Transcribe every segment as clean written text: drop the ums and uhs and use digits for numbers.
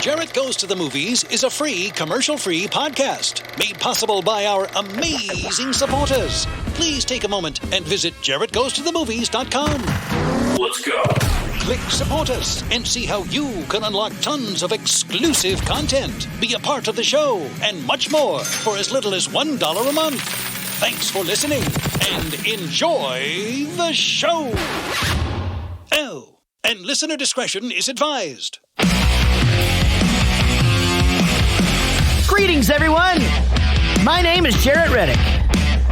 Jarrett Goes to the Movies is a free, commercial-free podcast made possible by our amazing supporters. Please take a moment and visit jarrettgoestothemovies.com. Let's go. Click Support Us and see how you can unlock tons of exclusive content, be a part of the show, and much more for as little as $1 a month. Thanks for listening and enjoy the show. Oh, and listener discretion is advised. Greetings, everyone. My name is Jarrett Reddick,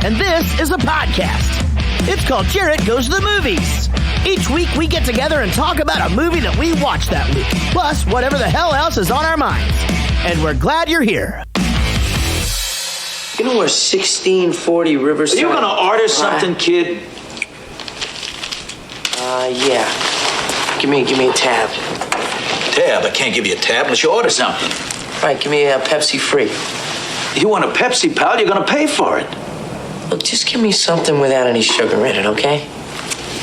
and this is a podcast. It's called Jarrett Goes to the Movies. Each week, we get together and talk about a movie that we watched that week, plus whatever the hell else is on our minds. And we're glad you're here. You know where 1640 Riverside... Are you gonna order something, kid? Yeah. Give me a tab. Tab? I can't give you a tab unless you order something. Right, give me a Pepsi free. You want a Pepsi, pal? You're gonna pay for it. Look, just give me something without any sugar in it, okay?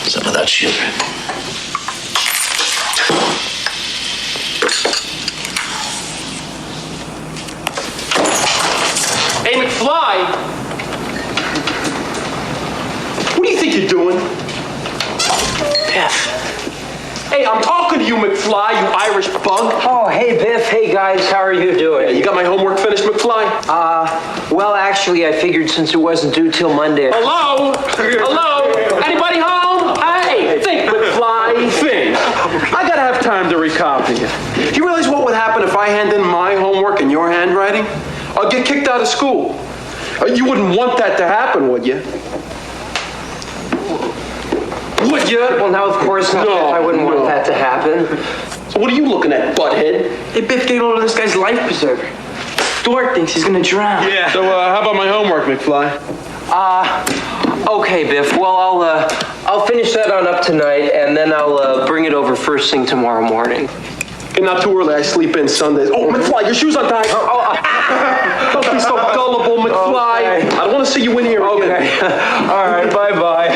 Some of that sugar. Hey, McFly! What do you think you're doing? Biff. Hey, I'm talking to you, McFly, you Irish bug. Oh, hey, Biff. Hey, guys. How are you doing? Hey, you got my homework finished, McFly? Well, actually, I figured since it wasn't due till Monday. Hello? Hello? Anybody home? Hey, think, McFly, think. I gotta have time to recopy it. Do you realize what would happen if I hand in my homework in your handwriting? I'll get kicked out of school. You wouldn't want that to happen, would you? Would you? Well, now, of course not. No, I wouldn't want no. that to happen. So what are you looking at, butthead? Hey, Biff, get hold of this guy's life preserver. Dork thinks he's gonna drown. Yeah. So how about my homework, McFly? Okay, Biff. Well, I'll finish that on up tonight, and then I'll bring it over first thing tomorrow morning. Okay, not too early. I sleep in Sundays. Oh, McFly, your shoes untied. Don't be so gullible, McFly. Okay. I don't want to see you in here again. Okay. All right. Bye-bye.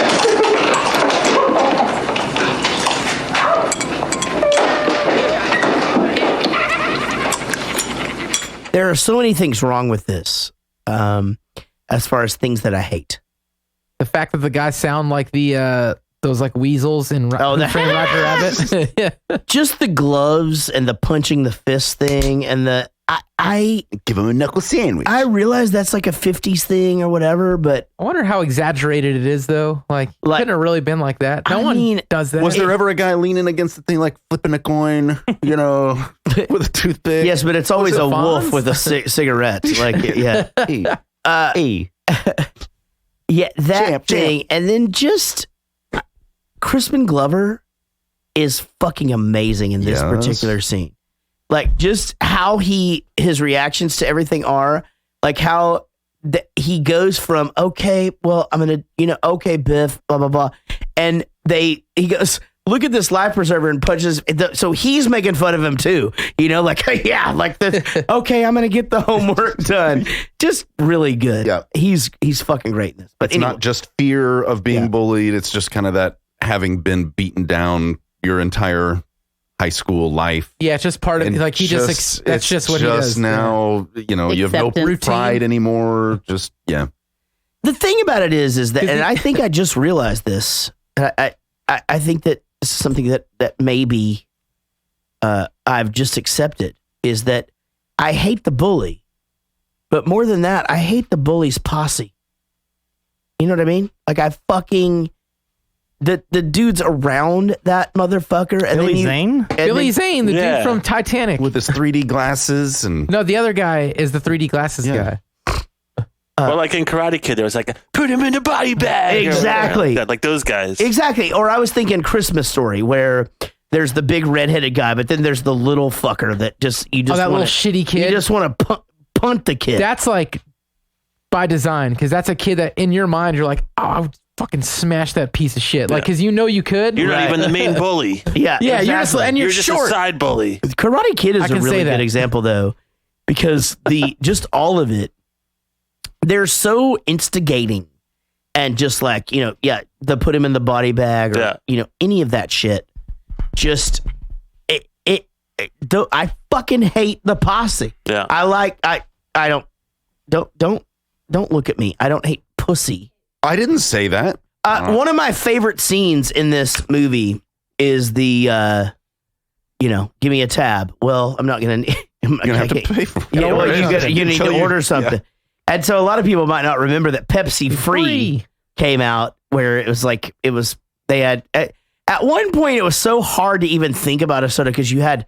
There are so many things wrong with this, as far as things that I hate. The fact that the guys sound like the those like weasels in Who Framed Roger Rabbit. Yeah. Just the gloves and the punching the fist thing and the I give him a knuckle sandwich. I realize that's like a 50s thing or whatever, but I wonder how exaggerated it is though. Like couldn't have really been like that. No one does that. Was there ever a guy leaning against the thing like flipping a coin, you know, with a toothpick? Yes, but it's always a wolf with a cigarette. Like, yeah. Hey. Yeah, that thing. Champ. And then just Crispin Glover is fucking amazing in this particular scene. Like just how his reactions to everything are, like how he goes from, okay, well, I'm going to, okay, Biff, blah, blah, blah. And he goes, look at this life preserver and punches. So he's making fun of him too, like, yeah, like this. Okay, I'm going to get the homework done. Just really good. Yeah. He's fucking great in this. But it's not just fear of being bullied. It's just kind of that having been beaten down your entire high school life. Yeah, it's just part of like he that's just what he does. Now, you have no pride anymore. Just The thing about it is that, and I think I just realized this. I think that this is something that maybe I've just accepted is that I hate the bully, but more than that, I hate the bully's posse. You know what I mean? Like I fucking. The dudes around that motherfucker. And Billy Zane? Billy Zane, the dude from Titanic. With his 3D glasses. No, the other guy is the 3D glasses guy. Well, like in Karate Kid, there was like, put him in the body bag. Exactly. Like those guys. Exactly. Or I was thinking Christmas Story, where there's the big redheaded guy, but then there's the little fucker that that little shitty kid. You just want to punt the kid. That's like by design, because that's a kid that in your mind, you're like, oh, I would fucking smash that piece of shit. Like, because you could. You're not even the main bully. Yeah, exactly. You're just a side bully. Karate Kid is a really good example, though, because just all of it, they're so instigating and just like, the put him in the body bag or, any of that shit. Just, I fucking hate the posse. Yeah. I don't look at me. I don't hate pussy. I didn't say that. One of my favorite scenes in this movie is the, give me a tab. Well, I'm not going to. You're going to have to pay for it. Yeah, well, you need to order something. Yeah. And so a lot of people might not remember that Pepsi Free came out, where it was like, they had, at one point, it was so hard to even think about a soda because you had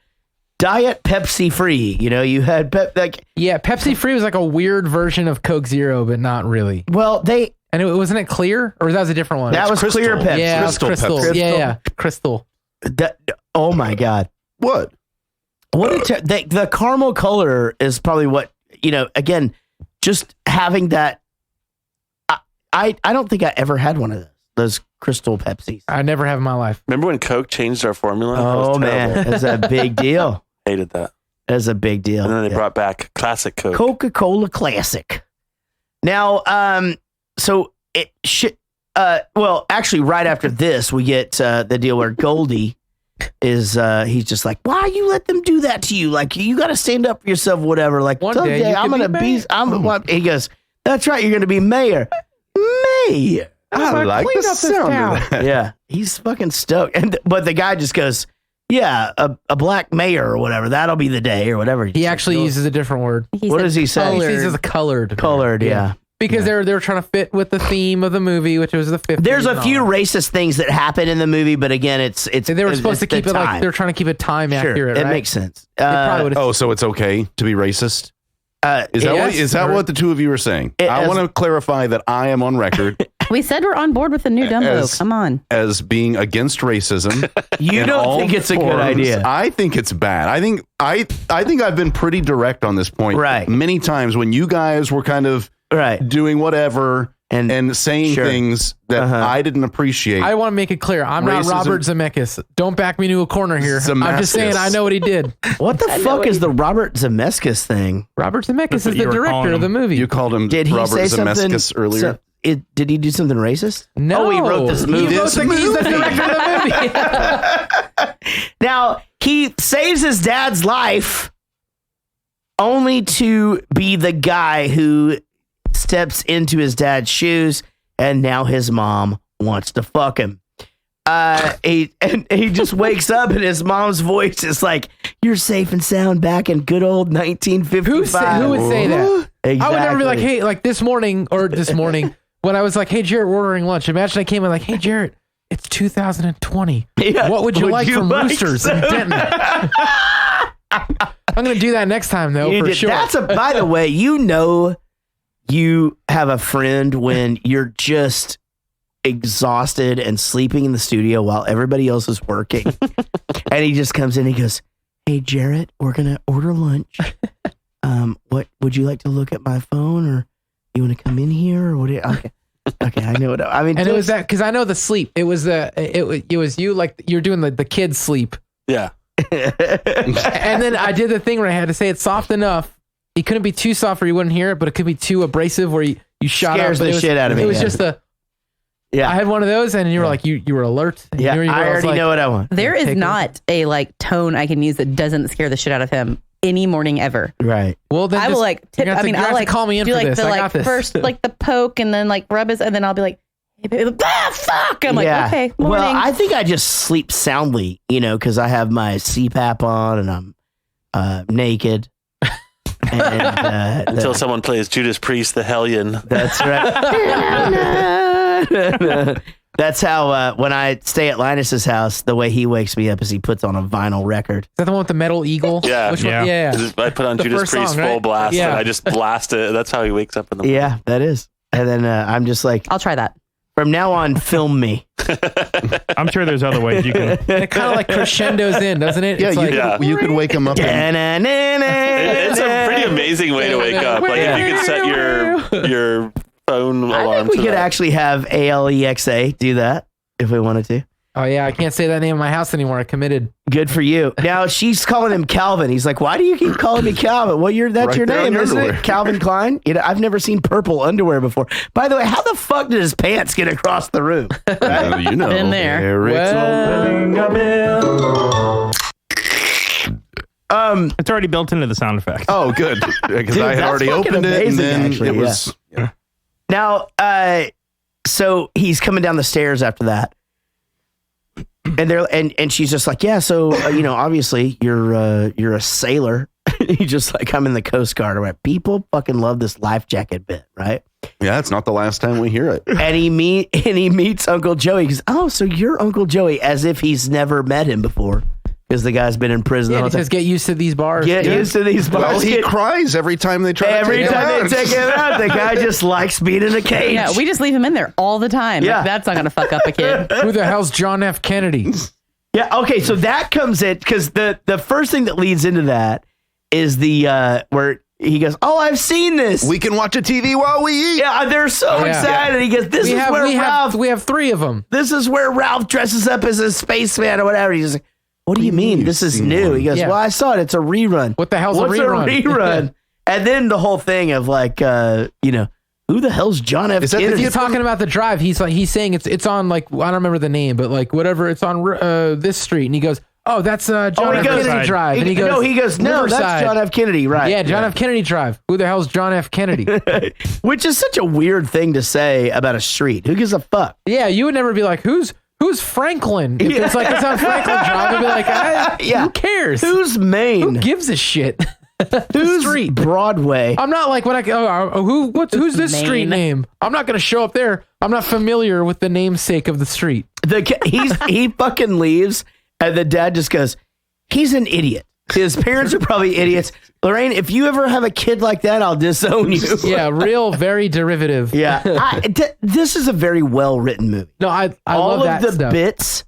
Diet Pepsi Free. You had Pepsi Free was like a weird version of Coke Zero, but not really. Well, and wasn't it clear, or that was a different one? That was Crystal. clear Pepsi. Yeah, Crystal Crystal. Pepsi. Yeah, Crystal. Oh my God! What? The caramel color is probably what Again, just having that. I don't think I ever had one of those Crystal Pepsis. I never have in my life. Remember when Coke changed our formula? Oh man, that's a big deal. Hated that. That's a big deal. And then they brought back classic Coke. Coca-Cola Classic. Now, so it should. Well, actually, right after this, we get the deal where Goldie is. He's just like, why you let them do that to you? Like, you got to stand up for yourself, whatever. Like, one someday day I'm gonna be. He goes, that's right. You're gonna be mayor. Mayor. I like the sound of that. Yeah, he's fucking stoked. But the guy just goes, yeah, a black mayor or whatever. That'll be the day or whatever. He actually uses a different word. What does he say? He says a colored. Colored, yeah. Because they were trying to fit with the theme of the movie, which was the 50s. There's a few racist things that happen in the movie, but again, it's they were supposed to keep it like they're trying to keep it time accurate. It right? makes sense. So it's okay to be racist? Is that what the two of you are saying? I want to clarify that I am on record. We said we're on board with the new Dumbo. Come on. As being against racism. You don't think it's a good idea? I think it's bad. I think I've been pretty direct on this point. Right. Many times when you guys were kind of doing whatever and saying things that I didn't appreciate. I want to make it clear. I'm not Robert Zemeckis. Don't back me into a corner here. I'm just saying I know what he did. What the fuck is the Robert Zemeckis thing? Robert Zemeckis is the director of the movie. You called him Did he Robert say Zemeckis earlier? Did he do something racist? No. Oh, he wrote this movie. He's the director of the movie. Now, he saves his dad's life only to be the guy who steps into his dad's shoes, and now his mom wants to fuck him. He just wakes up and his mom's voice is like, "You're safe and sound back in good old 1955." Who would say that? Exactly. I would never be like, "Hey, like this morning when I was like, hey Jarrett, we're ordering lunch." Imagine I came in like, "Hey Jarrett, it's 2020. Yeah, what would you like from Roosters in Denton?" I'm gonna do that next time though, for sure. By the way, you have a friend when you're just exhausted and sleeping in the studio while everybody else is working. And he just comes in and he goes, "Hey Jarrett, we're gonna order lunch. What would you like to look at my phone, or you want to come in here, or what? Okay, I know what I mean." And it was that because I know the sleep. It was it was you, like you're doing the kids sleep. Yeah. And then I did the thing where I had to say it soft enough. It couldn't be too soft or you wouldn't hear it, but it could be too abrasive where you shot Scares up. the shit out of me. It was just I had one of those, and you were like, you were alert. Yeah, I already know what I want. There is not a like tone I can use that doesn't scare the shit out of him any morning ever. Right. Well, then I will like tip. I mean, I'll like call me in do for like this. the I got this. first like the poke and then like rub his, and then I'll be like, "Hey, baby, fuck!" I'm like, "Okay, morning." Well, I think I just sleep soundly, because I have my CPAP on and I'm naked. And, until someone plays Judas Priest, the Hellion. That's right. That's how when I stay at Linus's house, the way he wakes me up is he puts on a vinyl record. Is that the one with the metal eagle? Yeah. Which one? Yeah. I put on The Judas first Priest song, full right? blast, Yeah. and I just blast it. That's how he wakes up in the morning. Yeah, that is. And then I'm just like, I'll try that. From now on, film me. I'm sure there's other ways you can. And it kind of like crescendos in, doesn't it? Yeah, It's you could wake him up. It's a pretty amazing way to wake up. Like if you could set your phone alarm. I think we to could that. actually have Alexa do that if we wanted to. Oh yeah, I can't say that name in my house anymore. I committed. Good for you. Now she's calling him Calvin. He's like, "Why do you keep calling me Calvin?" Well, that's Right your there on name, your isn't underwear. it? Calvin Klein. I've never seen purple underwear before. By the way, how the fuck did his pants get across the room? Been there. Eric's opening a bill. It's already built into the sound effect. Oh, good. Because I had already opened it, and then it was. Yeah. Now, so he's coming down the stairs after that, and she's just like, yeah. So obviously you're a sailor. He's just like, I'm in the Coast Guard. Right? People fucking love this life jacket bit, right? Yeah, it's not the last time we hear it. And he meets Uncle Joey. He goes, oh, so you're Uncle Joey, as if he's never met him before. Because the guy's been in prison. Yeah, he says, get used to these bars. Get used to these bars. Well, he cries every time they try to take him out. Every time they take him out, the guy just likes being in a cage. Yeah, we just leave him in there all the time. Yeah. Like, that's not going to fuck up a kid. Who the hell's John F. Kennedy? Yeah, okay, so that comes in, because the first thing that leads into that is the, where he goes, oh, I've seen this. We can watch a TV while we eat. Yeah, they're so excited. He goes, this is where Ralph... We have 3 of them. This is where Ralph dresses up as a spaceman or whatever. He's like, what do you mean? This is new. He goes, well, I saw it. It's a rerun. What the hell's What's a rerun? And then the whole thing of like, who the hell's John F. Kennedy? He's talking about the drive. He's saying it's on like, I don't remember the name, but like whatever. It's on this street. And he goes, oh, that's John F. Kennedy Drive. And he goes, no, that's John F. Kennedy, right? Yeah, John F. Kennedy Drive. Who the hell's John F. Kennedy? Which is such a weird thing to say about a street. Who gives a fuck? Yeah, you would never be like, who's Franklin? If it's like it's on Franklin Drive, I'd be like, who cares? Who's Maine? Who gives a shit? Who's street? Broadway. I'm not like when who's this Maine. street name? I'm not going to show up there. I'm not familiar with the namesake of the street. He fucking leaves, and the dad just goes, he's an idiot. His parents are probably idiots. Lorraine, if you ever have a kid like that, I'll disown you. Yeah, very derivative. Yeah, this is a very well written movie. No, I all love that of the stuff. bits,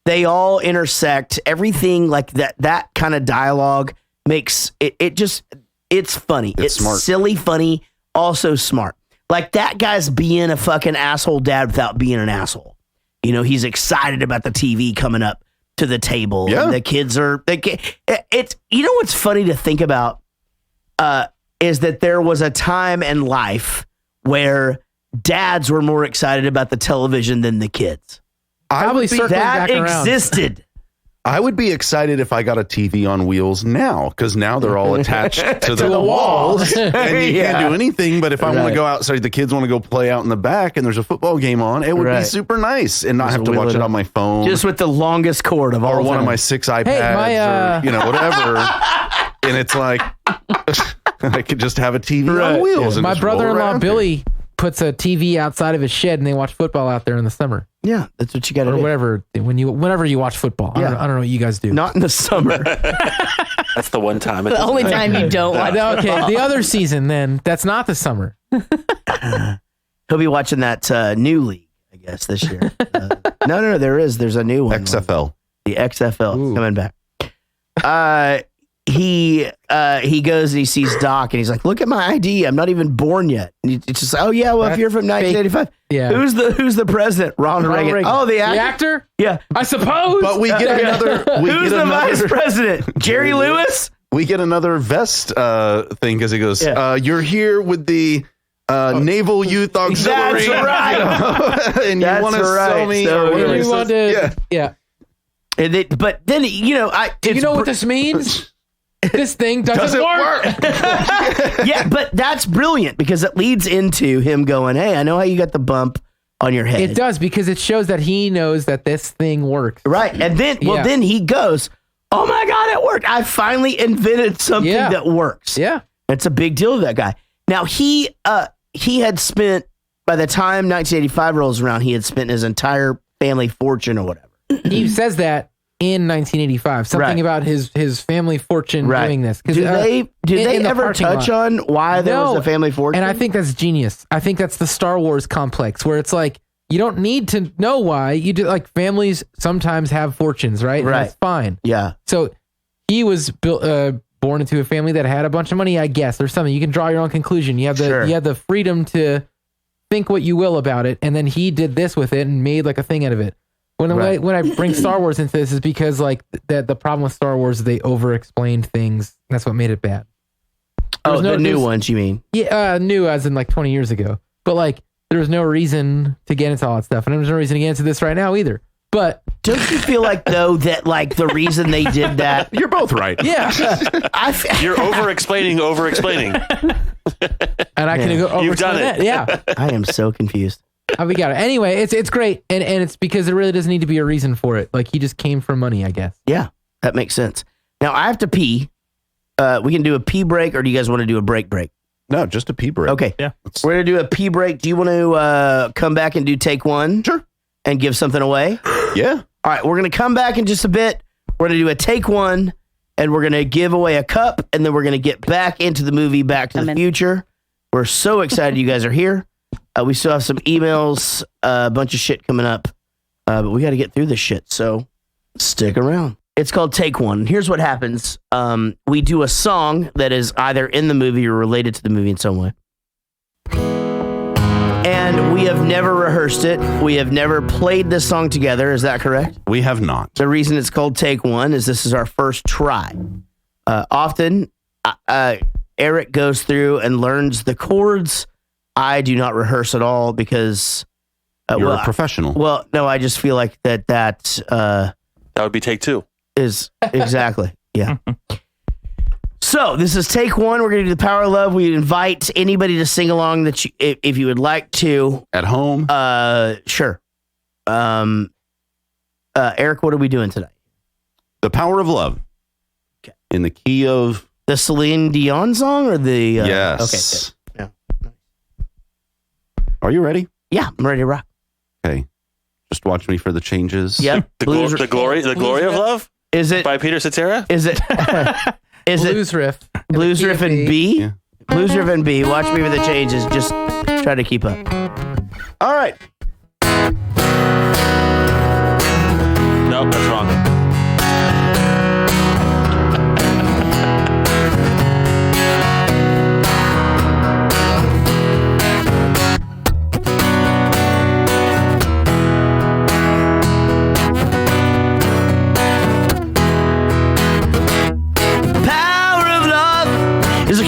they all intersect. Everything like that kind of dialogue makes it. It's funny. It's smart. Silly, funny, also smart. Like that guy's being a fucking asshole dad without being an asshole. He's excited about the TV coming up to the table. Yeah. And the kids are, it's, what's funny to think about is that there was a time in life where dads were more excited about the television than the kids. Probably circling that back around. existed. I would be excited if I got a TV on wheels now, because now they're all attached to the walls, and you can't do anything. But if I want to go outside, the kids want to go play out in the back, and there's a football game on, it would be super nice, and not have to watch it on my phone, just with the longest cord of all, or one of my 6 iPads, or whatever. And it's like I could just have a TV on wheels. Yeah. And my brother-in-law Billy puts a TV outside of his shed, and they watch football out there in the summer. Yeah, that's what you got to do. Or whatever, whenever you watch football. I don't know what you guys do. Not in the summer. That's the one time. The only time you don't watch football. Okay, the other season, then, that's not the summer. He'll be watching that new league, I guess, this year. No, there's a new one. XFL. The XFL coming back. He goes and he sees Doc and he's like, look at my ID. I'm not even born yet. And it's just, oh yeah, well, if you're from 1985, yeah. Who's the president? Ronald Reagan. Oh, the actor? The actor? Yeah. I suppose. But we get another. Who's the vice president? Jerry Lewis? We get another vest thing because he goes, you're here with the Naval Youth Auxiliary. That's right. And you want to sell me. Yeah. And but then, do you know what this means? This thing doesn't work. Yeah, but that's brilliant because it leads into him going, hey, I know how you got the bump on your head. It does, because it shows that he knows that this thing works. Right. And then, then he goes, oh my God, it worked. I finally invented something that works. Yeah. It's a big deal to that guy. Now, he had spent, by the time 1985 rolls around, he had spent his entire family fortune or whatever. He says that in 1985, something about his family fortune doing this. Did they ever touch on why there was a family fortune? And I think that's genius. I think that's the Star Wars complex, where it's like, you don't need to know why. You do, like, families sometimes have fortunes, right? And that's fine. Yeah. So he was born into a family that had a bunch of money, I guess, or something. You can draw your own conclusion. You have the freedom to think what you will about it, and then he did this with it and made like a thing out of it. When I bring Star Wars into this is because like the problem with Star Wars is they over-explained things. That's what made it bad. The new ones, you mean? Yeah, new as in like 20 years ago. But like there was no reason to get into all that stuff, and there's no reason to get into this right now either. But don't you feel like though that like the reason they did that? You're both right. Yeah, you're over-explaining. And I can go. You've done it. Yeah, I am so confused. We got it. Anyway, it's great, and it's because there really doesn't need to be a reason for it. Like he just came from money, I guess. Yeah, that makes sense. Now I have to pee. We can do a pee break, or do you guys want to do a break? No, just a pee break. Okay. Yeah. We're going to do a pee break. Do you want to come back and do take one? Sure. And give something away? Yeah. All right. We're going to come back in just a bit. We're going to do a take one, and we're going to give away a cup, and then we're going to get back into the movie Back to the Future. We're so excited you guys are here. We still have some emails, a bunch of shit coming up, but we got to get through this shit, so stick around. It's called Take One. Here's what happens. We do a song that is either in the movie or related to the movie in some way. And we have never rehearsed it. We have never played this song together. Is that correct? We have not. The reason it's called Take One is this is our first try. Often, Eric goes through and learns the chords. I do not rehearse at all because... You're a professional. Well, no, I just feel like that would be take two. Is exactly. Yeah. So this is take one. We're going to do the Power of Love. We invite anybody to sing along that you, if you would like to. At home? Sure. Eric, what are we doing tonight? The Power of Love. Okay. In the key of... The Celine Dion song or the... yes. Okay, good. Yeah. Are you ready? Yeah, I'm ready to rock. Okay. Just watch me for the changes. Yep. The glory of love? Is it by Peter Cetera? Is it Blues Riff? Blues Riff and B? Yeah. Blues Riff and B. Watch me for the changes. Just try to keep up. All right. Nope, that's wrong.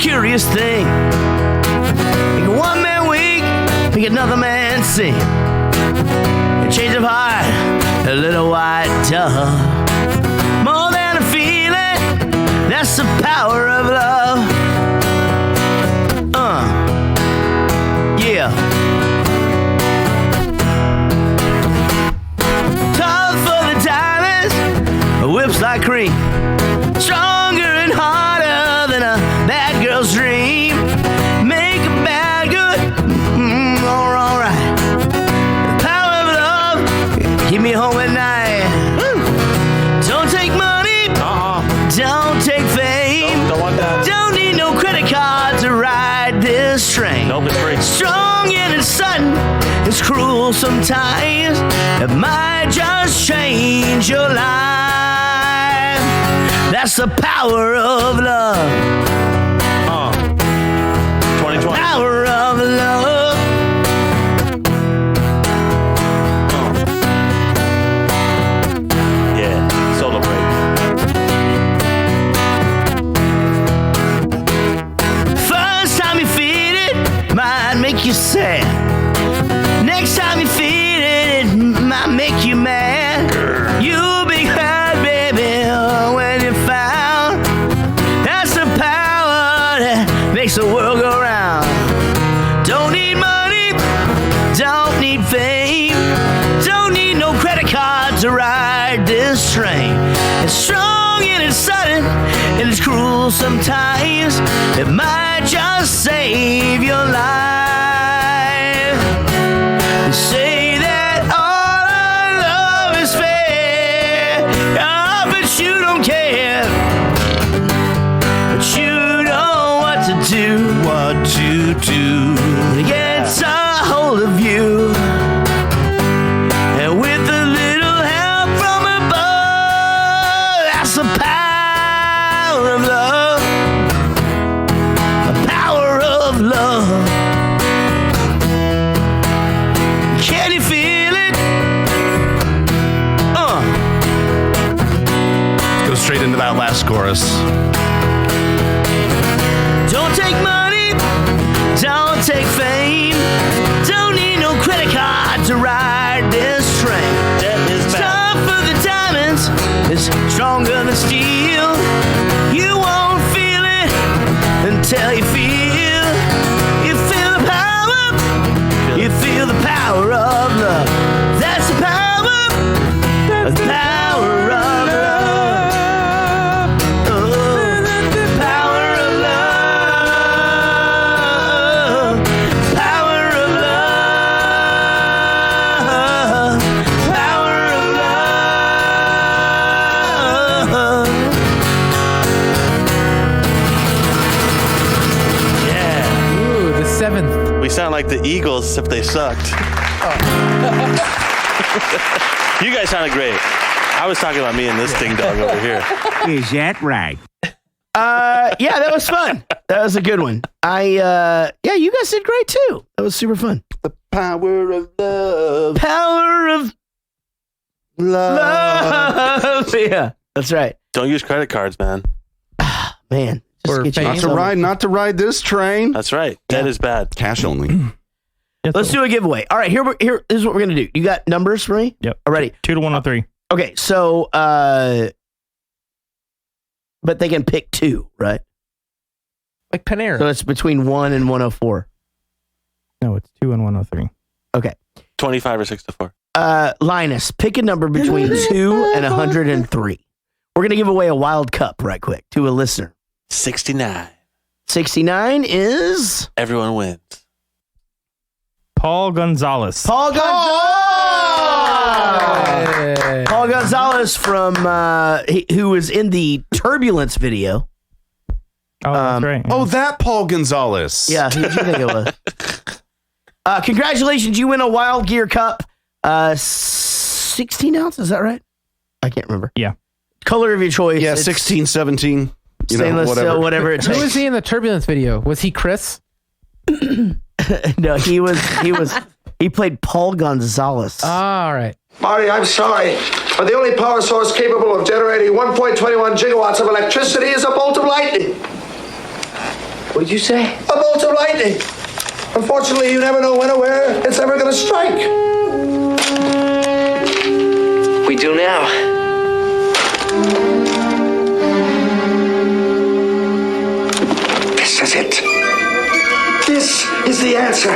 Curious thing. Make one man weak, make another man sing. A change of heart, a little white dove. More than a feeling, that's the power of love. Yeah. Tough for the diamonds, whips like cream. Stronger and harder than a bad girl's dream. Make a bad good, all right. The power of love, keep me home at night. Don't take money, don't take fame. Don't want that. Don't need no credit card to ride this train. Nope, it's free. Strong and it's sudden, it's cruel sometimes. It might just change your life. That's the power of love. 2020. Power of love. Yeah, solo break. First time you feel it, might make you sad. Next time you feel it, it might make you mad. You'll be glad, baby, when you found. That's the power that makes the world go round. Don't need money, don't need fame, don't need no credit card to ride this train. It's strong and it's sudden and it's cruel sometimes. It might just save your life. They say that all our love is fair, but you don't care. But you know what to do, to get a hold of you. And with a little help from above, that's the power of love. The power of love. Can you feel it? Let's go straight into that last chorus. Don't take money, don't take fame, don't need no credit card to ride this train. That is bad. till you feel the power. You feel the power of love. That's the power. That's the power of love. Oh, the power of love. Power of love. Power of love. Yeah. Ooh, the 7th. We sound like the Eagles if they sucked. You guys sounded great. I was talking about me and this ding dong over here. Is that right? Yeah, that was fun. That was a good one. Yeah, you guys did great too. That was super fun. The power of love. Power of love. Yeah, that's right. Don't use credit cards, man. Man, just get not to ride this train. That's right. That is bad. Cash only. Let's do a giveaway. All right, here. This is what we're gonna do. You got numbers for me? Yep. Already. 2 to 103. Okay, so but they can pick 2, right? Like Panera. So it's between 1 and 104. No, it's 2 and 103. Okay. 25 or 64. Linus, pick a number between 2 and 103. We're gonna give away a wild cup right quick to a listener. 69. 69 is everyone wins. Paul Gonzalez. Paul Gonzalez from who was in the Turbulence video. Oh, that's right. Oh, that Paul Gonzalez. Yeah, who did you think it was? Congratulations, you win a Wild Gear Cup. 16 ounces, is that right? I can't remember. Yeah. Color of your choice. Yeah, 16, 17. Stainless steel, whatever it takes. Who was he in the Turbulence video? Was he Chris? No, he played Paul Gonzalez. All right. Marty, I'm sorry, but the only power source capable of generating 1.21 gigawatts of electricity is a bolt of lightning. What did you say? A bolt of lightning. Unfortunately, you never know when or where it's ever going to strike. We do now. This is it. This is the answer.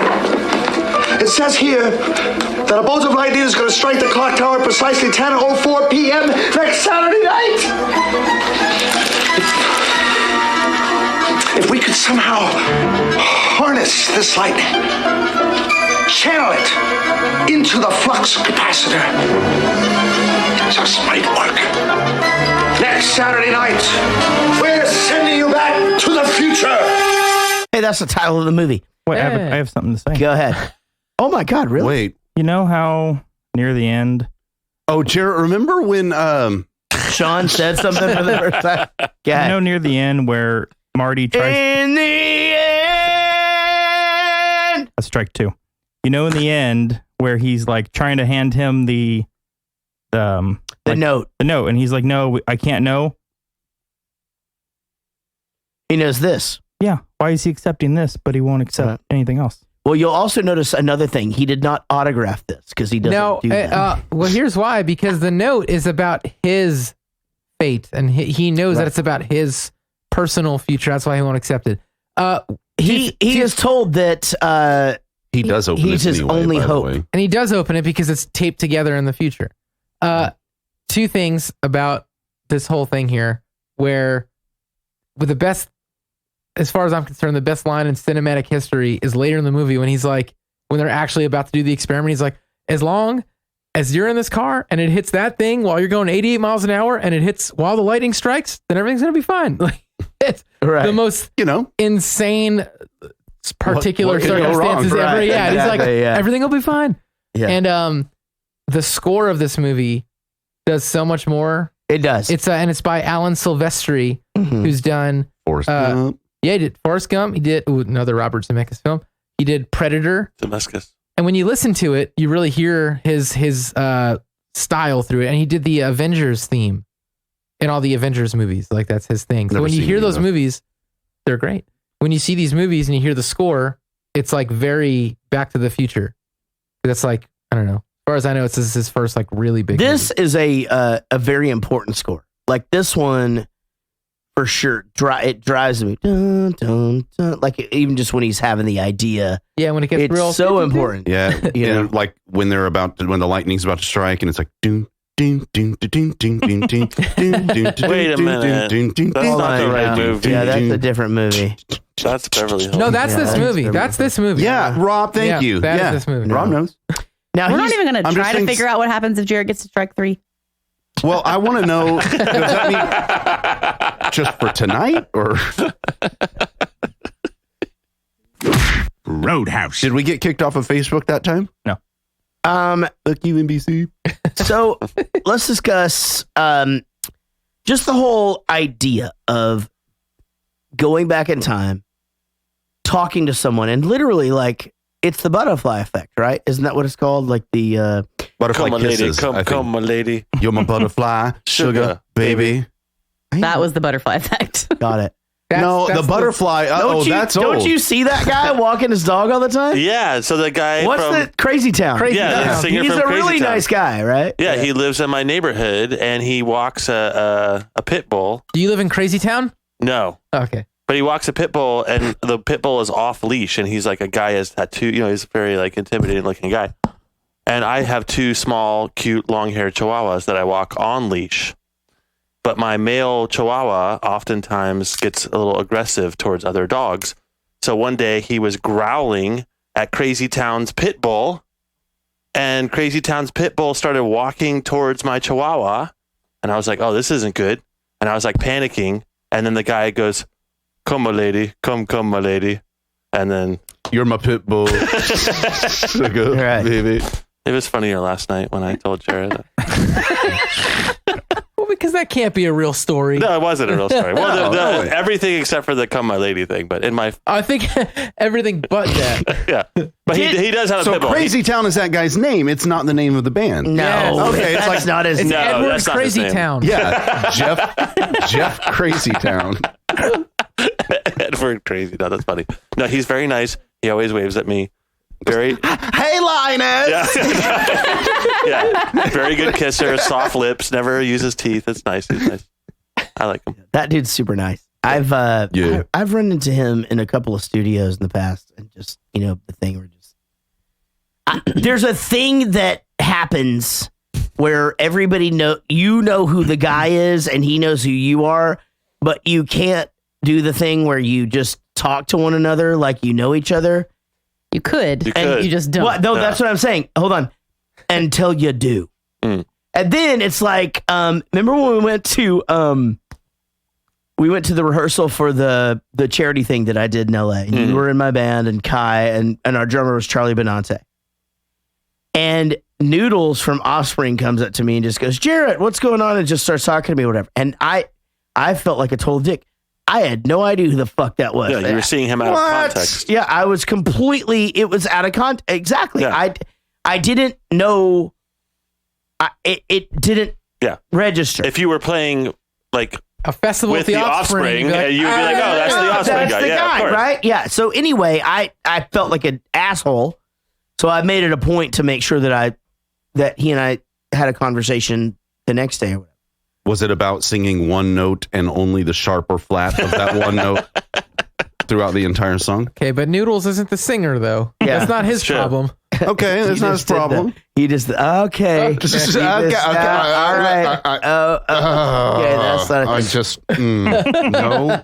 It says here that a bolt of lightning is going to strike the clock tower at precisely 10:04 p.m. next Saturday night. If we could somehow harness this lightning, channel it into the flux capacitor, it just might work. Next Saturday night, we're sending you back to the future. Hey, that's the title of the movie. Wait, I have something to say. Go ahead. Oh my God, really? Wait. You know how near the end? Oh, Jared, remember when Sean said something for the first time? You know near the end where Marty tries... In the end! That's strike 2. You know in the end where he's like trying to hand him the note. The note, and he's like, no, I can't know. He knows this. Yeah. Why is he accepting this, but he won't accept anything else? Well, you'll also notice another thing. He did not autograph this because he doesn't do that. Well, here's why. Because the note is about his fate, and he knows that it's about his personal future. That's why he won't accept it. He is told that he does open he's it his anyway, only by the hope. way. And he does open it because it's taped together in the future. 2 things about this whole thing here, where with the best, as far as I'm concerned, the best line in cinematic history is later in the movie when he's like, when they're actually about to do the experiment, he's like, as long as you're in this car and it hits that thing while you're going 88 miles an hour and it hits while the lightning strikes, then everything's going to be fine. Like, it's the most, insane particular circumstances ever. Yeah. Exactly, he's like, everything will be fine. Yeah. And the score of this movie does so much more. It does. It's and it's by Alan Silvestri, who's done Forrest Gump. Yeah, he did Forrest Gump. He did another Robert Zemeckis film. He did Predator. Zemeckis. And when you listen to it, you really hear his style through it. And he did the Avengers theme in all the Avengers movies. Like, that's his thing. So when you hear those movies, they're great. When you see these movies and you hear the score, it's like very Back to the Future. That's like, I don't know. As far as I know, this is his first like really big This movie. Is a very important score. Like, this one for sure. It drives me. Dun, dun, dun. Like even just when he's having the idea. Yeah, when it gets it's real. so important. Yeah, like when the lightning's about to strike, and it's like doom. Wait a minute. That's not the right movie. Yeah, that's a different movie. That's Beverly Hills. No, that's this movie. That's this movie. Yeah, Rob, thank you. That's this movie. Rob knows. Now we're not even going to try to figure out what happens if Jared gets to strike 3. Well, I want to know, does that mean just for tonight or? Roadhouse. Did we get kicked off of Facebook that time? No. Look, you NBC. So let's discuss just the whole idea of going back in time, talking to someone, and literally like it's the butterfly effect, right? Isn't that what it's called? Like the butterfly come kisses. Come, my lady. You're my butterfly, sugar baby. That was the butterfly effect. Got it. The butterfly. Don't you see that guy walking his dog all the time? Yeah. So the guy. What's the Crazy Town? The singer He's from a Crazy really Town. nice guy, right? Yeah, he lives in my neighborhood, and he walks a pit bull. Do you live in Crazy Town? No. Okay. But he walks a pit bull, and the pit bull is off leash, and he's like a guy has tattoo. He's a very like intimidating looking guy. And I have 2 small, cute, long-haired Chihuahuas that I walk on leash. But my male Chihuahua oftentimes gets a little aggressive towards other dogs. So one day he was growling at Crazy Town's pit bull, and Crazy Town's pit bull started walking towards my Chihuahua, and I was like, "Oh, this isn't good," and I was like panicking. And then the guy goes, "Come, my lady, come, my lady," and then you're my pit bull, sugar baby. It was funnier last night when I told Jared. Well, because that can't be a real story. No, it wasn't a real story. Well, everything except for the "come my lady" thing, but in my, I think everything but that. Yeah, but he does have a so pit bull. Crazy Town is that guy's name. It's not the name of the band. No, okay, it's like not his It's name. Edward that's not his Crazy name. Town. Yeah, Jeff Crazy Town. Edward Crazy. No, that's funny. No, he's very nice. He always waves at me. Very. Hey, Linus. Yeah, very good kisser. Soft lips. Never uses teeth. It's nice. He's nice. I like him. That dude's super nice. I've run into him in a couple of studios in the past, and just the thing where there's a thing that happens where everybody know who the guy is, and he knows who you are, but you can't do the thing where you just talk to one another like you know each other. You could, and you just don't. Well, no, that's what I'm saying. Hold on. Until you do. And then it's like, remember when we went to the rehearsal for the charity thing that I did in LA. And you were in my band, and Kai, and our drummer was Charlie Benante. And Noodles from Offspring comes up to me and just goes, "Jarrett, what's going on?" And just starts talking to me, whatever. And I felt like a total dick. I had no idea who the fuck that was. Yeah, you were seeing him out of context. Yeah, I was completely. It was out of context. Exactly. Yeah. I didn't know. It didn't register. If you were playing like a festival with the Offspring, you'd be like, "Oh, that's the Offspring guy." Yeah, of course. Right? Yeah. So anyway, I felt like an asshole. So I made it a point to make sure that he and I had a conversation the next day or whatever. Was it about singing one note and only the sharp or flat of that one note throughout the entire song? Okay, but Noodles isn't the singer, though. Yeah, that's not his problem. Okay, that's not his problem. He just okay. All right. Okay, that's not. I just no.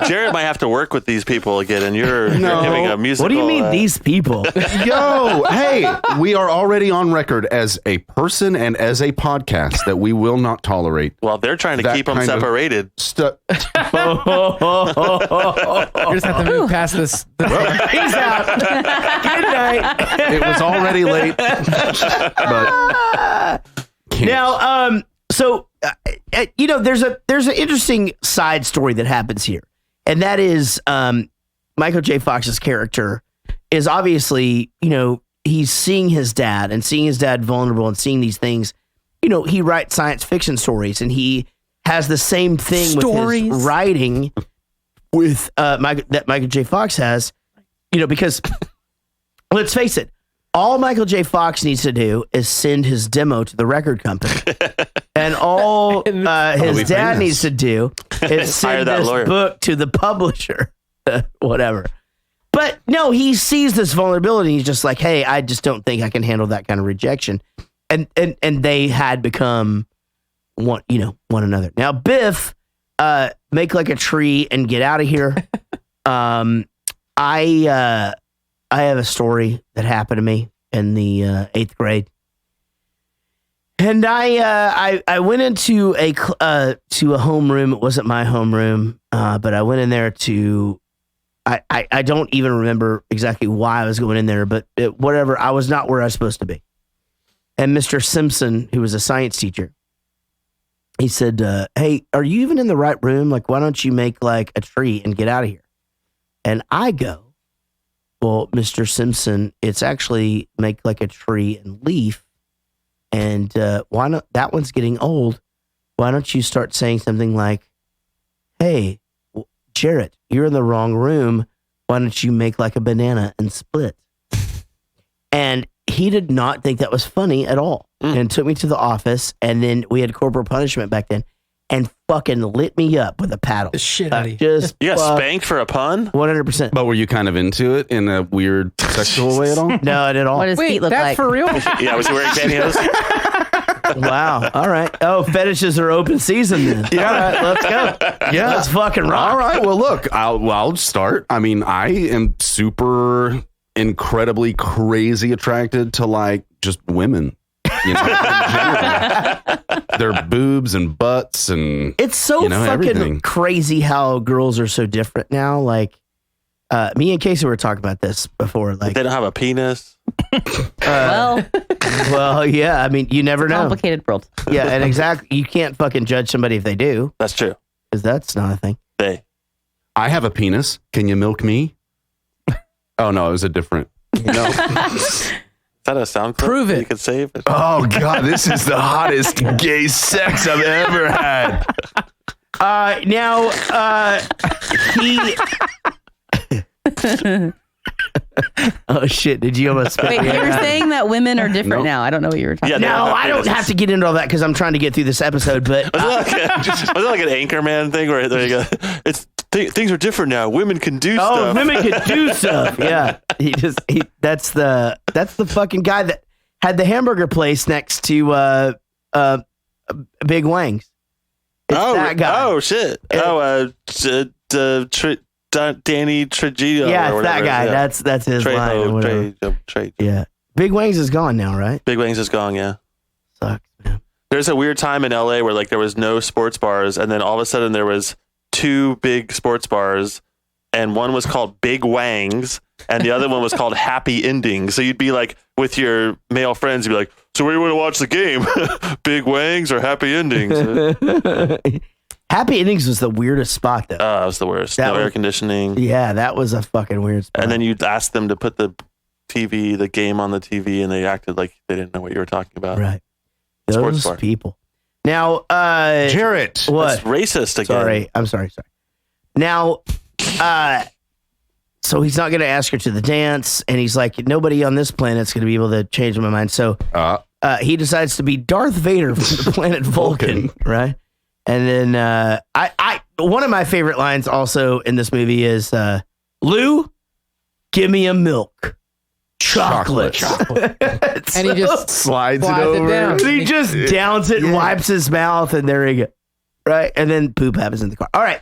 Jared might have to work with these people again, and you're giving a musical. What do you mean these people? Yo, hey, we are already on record as a person and as a podcast that we will not tolerate. Well, they're trying to keep them separated. You just have to move past this. He's out. Good night. It was already late, but now, so there's an interesting side story that happens here, and that is Michael J. Fox's character is obviously he's seeing his dad and seeing his dad vulnerable and seeing these things. He writes science fiction stories, and he has the same thing with his writing with that Michael J. Fox has, because. Let's face it, all Michael J. Fox needs to do is send his demo to the record company. And all his dad needs to do is send this book to the publisher. Whatever. But no, he sees this vulnerability. He's just like, hey, I just don't think I can handle that kind of rejection. And they had become one another. Now, Biff, make like a tree and get out of here. I have a story that happened to me in the 8th grade. And I went into a homeroom. It wasn't my homeroom, but I went in there to. I don't even remember exactly why I was going in there, but whatever. I was not where I was supposed to be. And Mr. Simpson, who was a science teacher, he said, "Hey, are you even in the right room? Like, why don't you make like a tree and get out of here?" And I go, "Well, Mr. Simpson, it's actually make like a tree and leaf. And why not? That one's getting old. Why don't you start saying something like, hey, Jarrett, you're in the wrong room. Why don't you make like a banana and split?" And he did not think that was funny at all. And took me to the office. And then we had corporal punishment back then. And fucking lit me up with a paddle. The shit out of you. You got spanked for a pun? 100%. But were you kind of into it in a weird sexual way at all? No, not at all. What does feet look like? For real? Yeah, was he wearing pantyhose? Wow. All right. Oh, fetishes are open season then. Yeah. All right, let's go. Yeah. Let's fucking rock. All right. Well, look, I'll start. I mean, I am super incredibly crazy attracted to like just women. In general. Their boobs and butts and it's so fucking everything. Crazy how girls are so different now. Like me and Casey were talking about this before. Like they don't have a penis. Well, yeah. I mean, you never know. Complicated world. Yeah, and exactly. You can't fucking judge somebody if they do. That's true. Because that's not a thing. I have a penis. Can you milk me? Oh no, it was a different. No. Is that a sound clip? Prove it. You could save it. Oh God, this is the hottest gay sex I've ever had. Oh shit! Did you almost? Wait, you were saying that women are different now. I don't know what you were talking about. No, I don't have to get into all that because I'm trying to get through this episode. But was it like an Anchorman thing where there you go? Things are different now. Women can do stuff. Oh, women can do stuff. Yeah, that's the fucking guy that had the hamburger place next to Big Wang's. It's that guy. Oh shit. Danny Trujillo. Yeah, or it's that guy. Yeah. That's his line. Or whatever. Yeah, Big Wang's is gone now, right? Big Wang's is gone. Yeah. Sucks, man. There's a weird time in LA where like there was no sports bars, and then all of a sudden there was 2 big sports bars, and one was called Big Wang's, and the other one was called Happy Endings. So you'd be like with your male friends, you'd be like, "So where do you want to watch the game? Big Wang's or Happy Endings?" Happy Endings was the weirdest spot, though. Oh, it was the worst. No air conditioning. Yeah, that was a fucking weird spot. And then you'd ask them to put the game on the TV, and they acted like they didn't know what you were talking about. Right. Sports Those people. Now, Jarrett. What? That's racist again. Sorry. I'm sorry. Now, so he's not going to ask her to the dance, and he's like, nobody on this planet's going to be able to change my mind. So he decides to be Darth Vader from the planet Vulcan, right? And then one of my favorite lines also in this movie is, Lou, give me a milk. Chocolate. And he just slides it over. down. He just downs it and wipes his mouth, and there you go. Right? And then poop happens in the car. All right.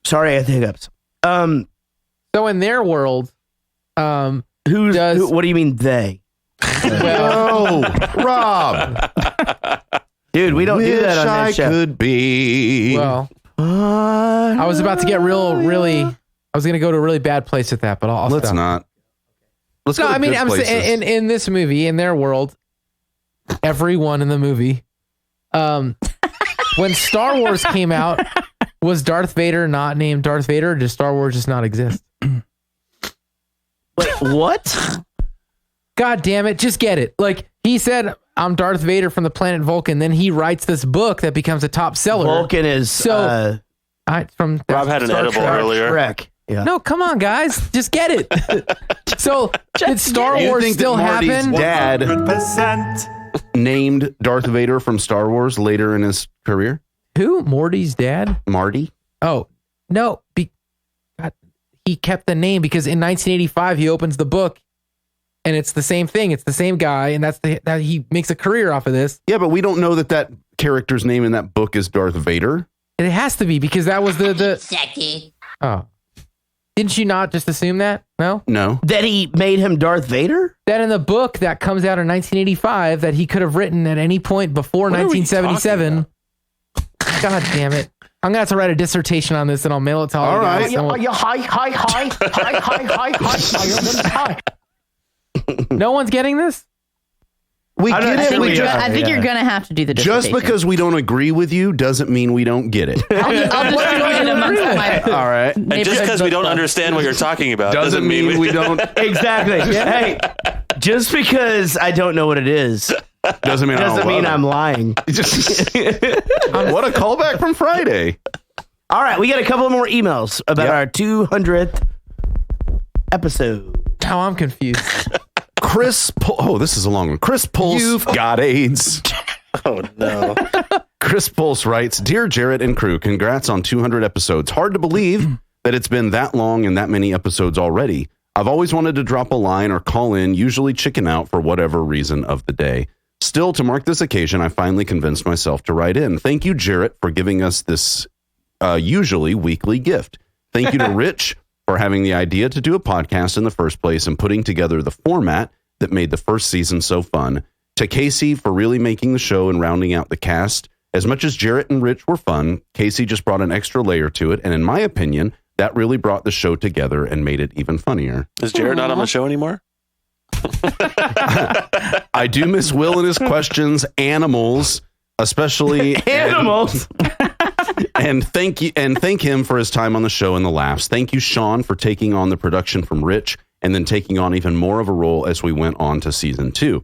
Sorry, I had the hiccups. So in their world, what do you mean they? Oh, Rob. Dude, we don't do that on I that show. Could be. Well, I was about to get really. I was going to go to a really bad place with that, but I'll Let's stop. not. Let's No, go to I mean, good I'm places. saying in this movie, in their world, everyone in the movie, when Star Wars came out, was Darth Vader not named Darth Vader, or did Star Wars just not exist? Wait, what? God damn it! Just get it. Like he said, I'm Darth Vader from the planet Vulcan. Then he writes this book that becomes a top seller. Vulcan is from Rob had an Star edible Trek. earlier. Trek. No, come on, guys, just get it. So did Star Wars still happen? Dad 100%. named Darth Vader from Star Wars later in his career. Who? Morty's dad? Marty. Oh no, God, he kept the name because in 1985 he opens the book. And it's the same thing. It's the same guy, and that he makes a career off of this. Yeah, but we don't know that character's name in that book is Darth Vader. It has to be because that was the. Oh, didn't you not just assume that? No. That he made him Darth Vader. That in the book that comes out in 1985 that he could have written at any point before 1977. God damn it! I'm gonna have to write a dissertation on this, and I'll mail it to all you guys. Hi. No one's getting this? We get it. I think you're going to have to do the dissertation. Just because we don't agree with you doesn't mean we don't get it. I'll just join amongst my All right. And just because we don't understand what you're talking about doesn't mean we don't. Exactly. Hey, just because I don't know what it is doesn't mean I'm lying. What a callback from Friday. All right, we got a couple more emails about our 200th episode. Now I'm confused. This is a long one. Chris Pulse. You've got AIDS. Oh, no. Chris Pulse writes, Dear Jarrett and crew, congrats on 200 episodes. Hard to believe that it's been that long and that many episodes already. I've always wanted to drop a line or call in, usually chicken out for whatever reason of the day. Still, to mark this occasion, I finally convinced myself to write in. Thank you, Jarrett, for giving us this usually weekly gift. Thank you to Rich for having the idea to do a podcast in the first place and putting together the format that made the first season so fun. To Casey for really making the show and rounding out the cast. As much as Jarrett and Rich were fun, Casey just brought an extra layer to it. And in my opinion, that really brought the show together and made it even funnier. Is Jarrett not on the show anymore? I do miss Will and his questions, animals, especially animals. And thank him for his time on the show and the laughs. Thank you, Sean, for taking on the production from Rich and then taking on even more of a role as we went on to season 2.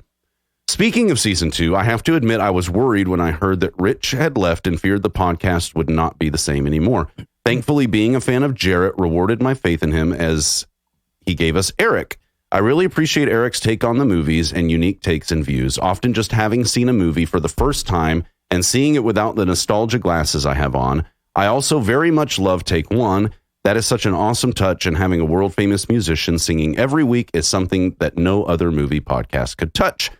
Speaking of season 2, I have to admit I was worried when I heard that Rich had left and feared the podcast would not be the same anymore. Thankfully, being a fan of Jarrett rewarded my faith in him as he gave us Eric. I really appreciate Eric's take on the movies and unique takes and views, often just having seen a movie for the first time and seeing it without the nostalgia glasses I have on. I also very much love Take One. That is such an awesome touch, and having a world-famous musician singing every week is something that no other movie podcast could touch.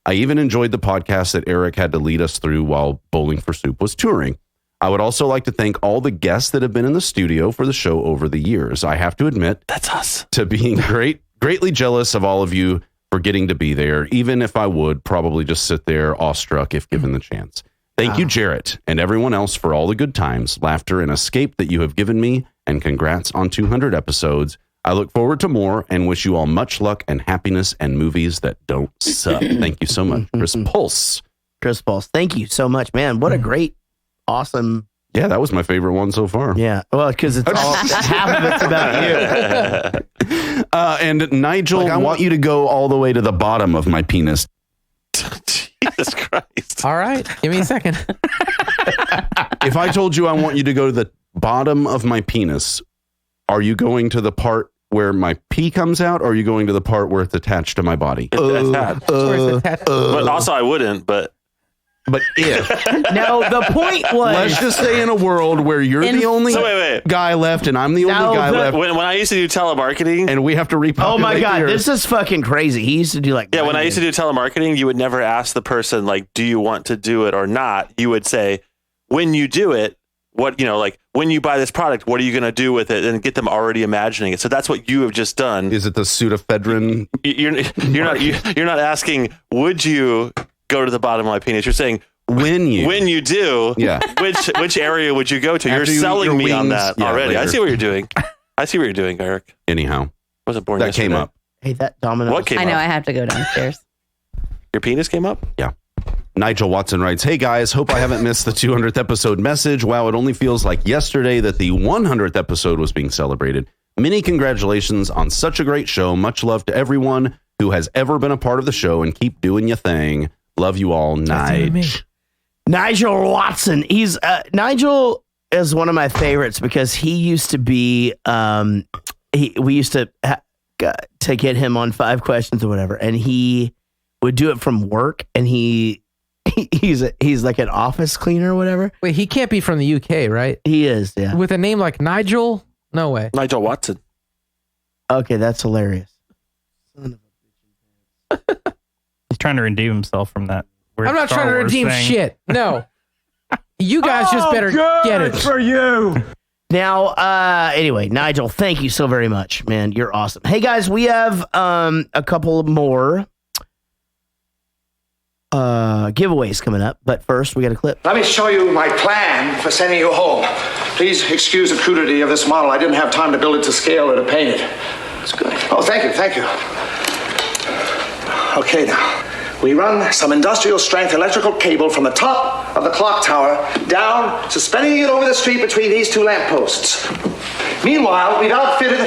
I even enjoyed the podcast that Eric had to lead us through while Bowling for Soup was touring. I would also like to thank all the guests that have been in the studio for the show over the years. I have to admit, that's us, to being greatly jealous of all of you for getting to be there, even if I would probably just sit there awestruck if given the chance. Thank you, Jarrett, and everyone else for all the good times, laughter, and escape that you have given me, and congrats on 200 episodes. I look forward to more and wish you all much luck and happiness and movies that don't suck. Thank you so much, Chris Pulse. Chris Pulse, thank you so much, man. What a great, awesome. Yeah, that was my favorite one so far. Yeah, well, because it's all half of it's about you. And Nigel, I want you to go all the way to the bottom of my penis. Jesus Christ. All right, give me a second. If I told you I want you to go to the bottom of my penis, are you going to the part where my pee comes out, or are you going to the part where it's attached to my body? But also I wouldn't, but if. No, the point was... Let's just say in a world where you're the only guy left and I'm the only guy left. When I used to do telemarketing... And we have to repopulate. Oh my God, this is fucking crazy. He used to do like... Yeah, when I used to do telemarketing, you would never ask the person, like, do you want to do it or not? You would say, when you do it, what, like, when you buy this product, what are you going to do with it? And get them already imagining it. So that's what you have just done. Is it the pseudoephedrine? You're not asking, would you go to the bottom of my penis? You're saying, when you do, which area would you go to? After you're selling me on that already. Later. I see what you're doing. Eric. Anyhow, wasn't born that yesterday. Came up. Hey, that domino. What came up? I know I have to go downstairs. Your penis came up? Yeah. Nigel Watson writes, hey guys, hope I haven't missed the 200th episode message. Wow, it only feels like yesterday that the 100th episode was being celebrated. Many congratulations on such a great show. Much love to everyone who has ever been a part of the show, and keep doing your thing. Love you all, Nigel. Nigel Watson. He's Nigel is one of my favorites because he used to be. We used to get him on 5 questions or whatever, and he would do it from work, and he's like an office cleaner or whatever. Wait, he can't be from the UK, right? He is, yeah. With a name like Nigel? No way. Nigel Watson. Okay, that's hilarious. He's trying to redeem himself from that. I'm not trying to redeem shit. No. You guys just better get it. for you. Now, anyway, Nigel, thank you so very much, man. You're awesome. Hey, guys, we have a couple more giveaways coming up, but first we got a clip. Let me show you my plan for sending you home. Please excuse the crudity of this model. I didn't have time to build it to scale or to paint it. That's good. Oh, thank you. Okay, now. We run some industrial strength electrical cable from the top of the clock tower down, suspending it over the street between these 2 lampposts. Meanwhile, we've outfitted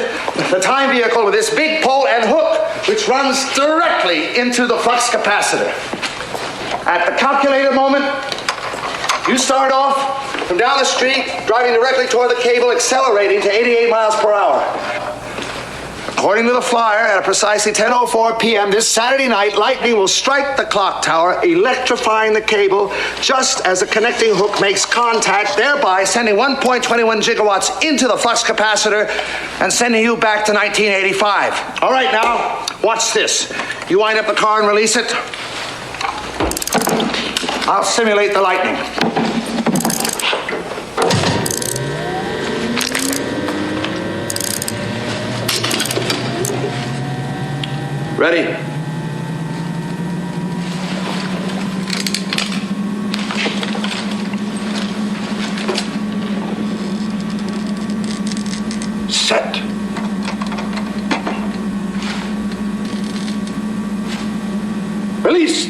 the time vehicle with this big pole and hook, which runs directly into the flux capacitor. At the calculated moment, you start off from down the street, driving directly toward the cable, accelerating to 88 miles per hour. According to the flyer, at precisely 10:04 p.m. this Saturday night, lightning will strike the clock tower, electrifying the cable just as the connecting hook makes contact, thereby sending 1.21 gigawatts into the flux capacitor and sending you back to 1985. All right, now, watch this. You wind up the car and release it. I'll simulate the lightning. Ready? Set. Release.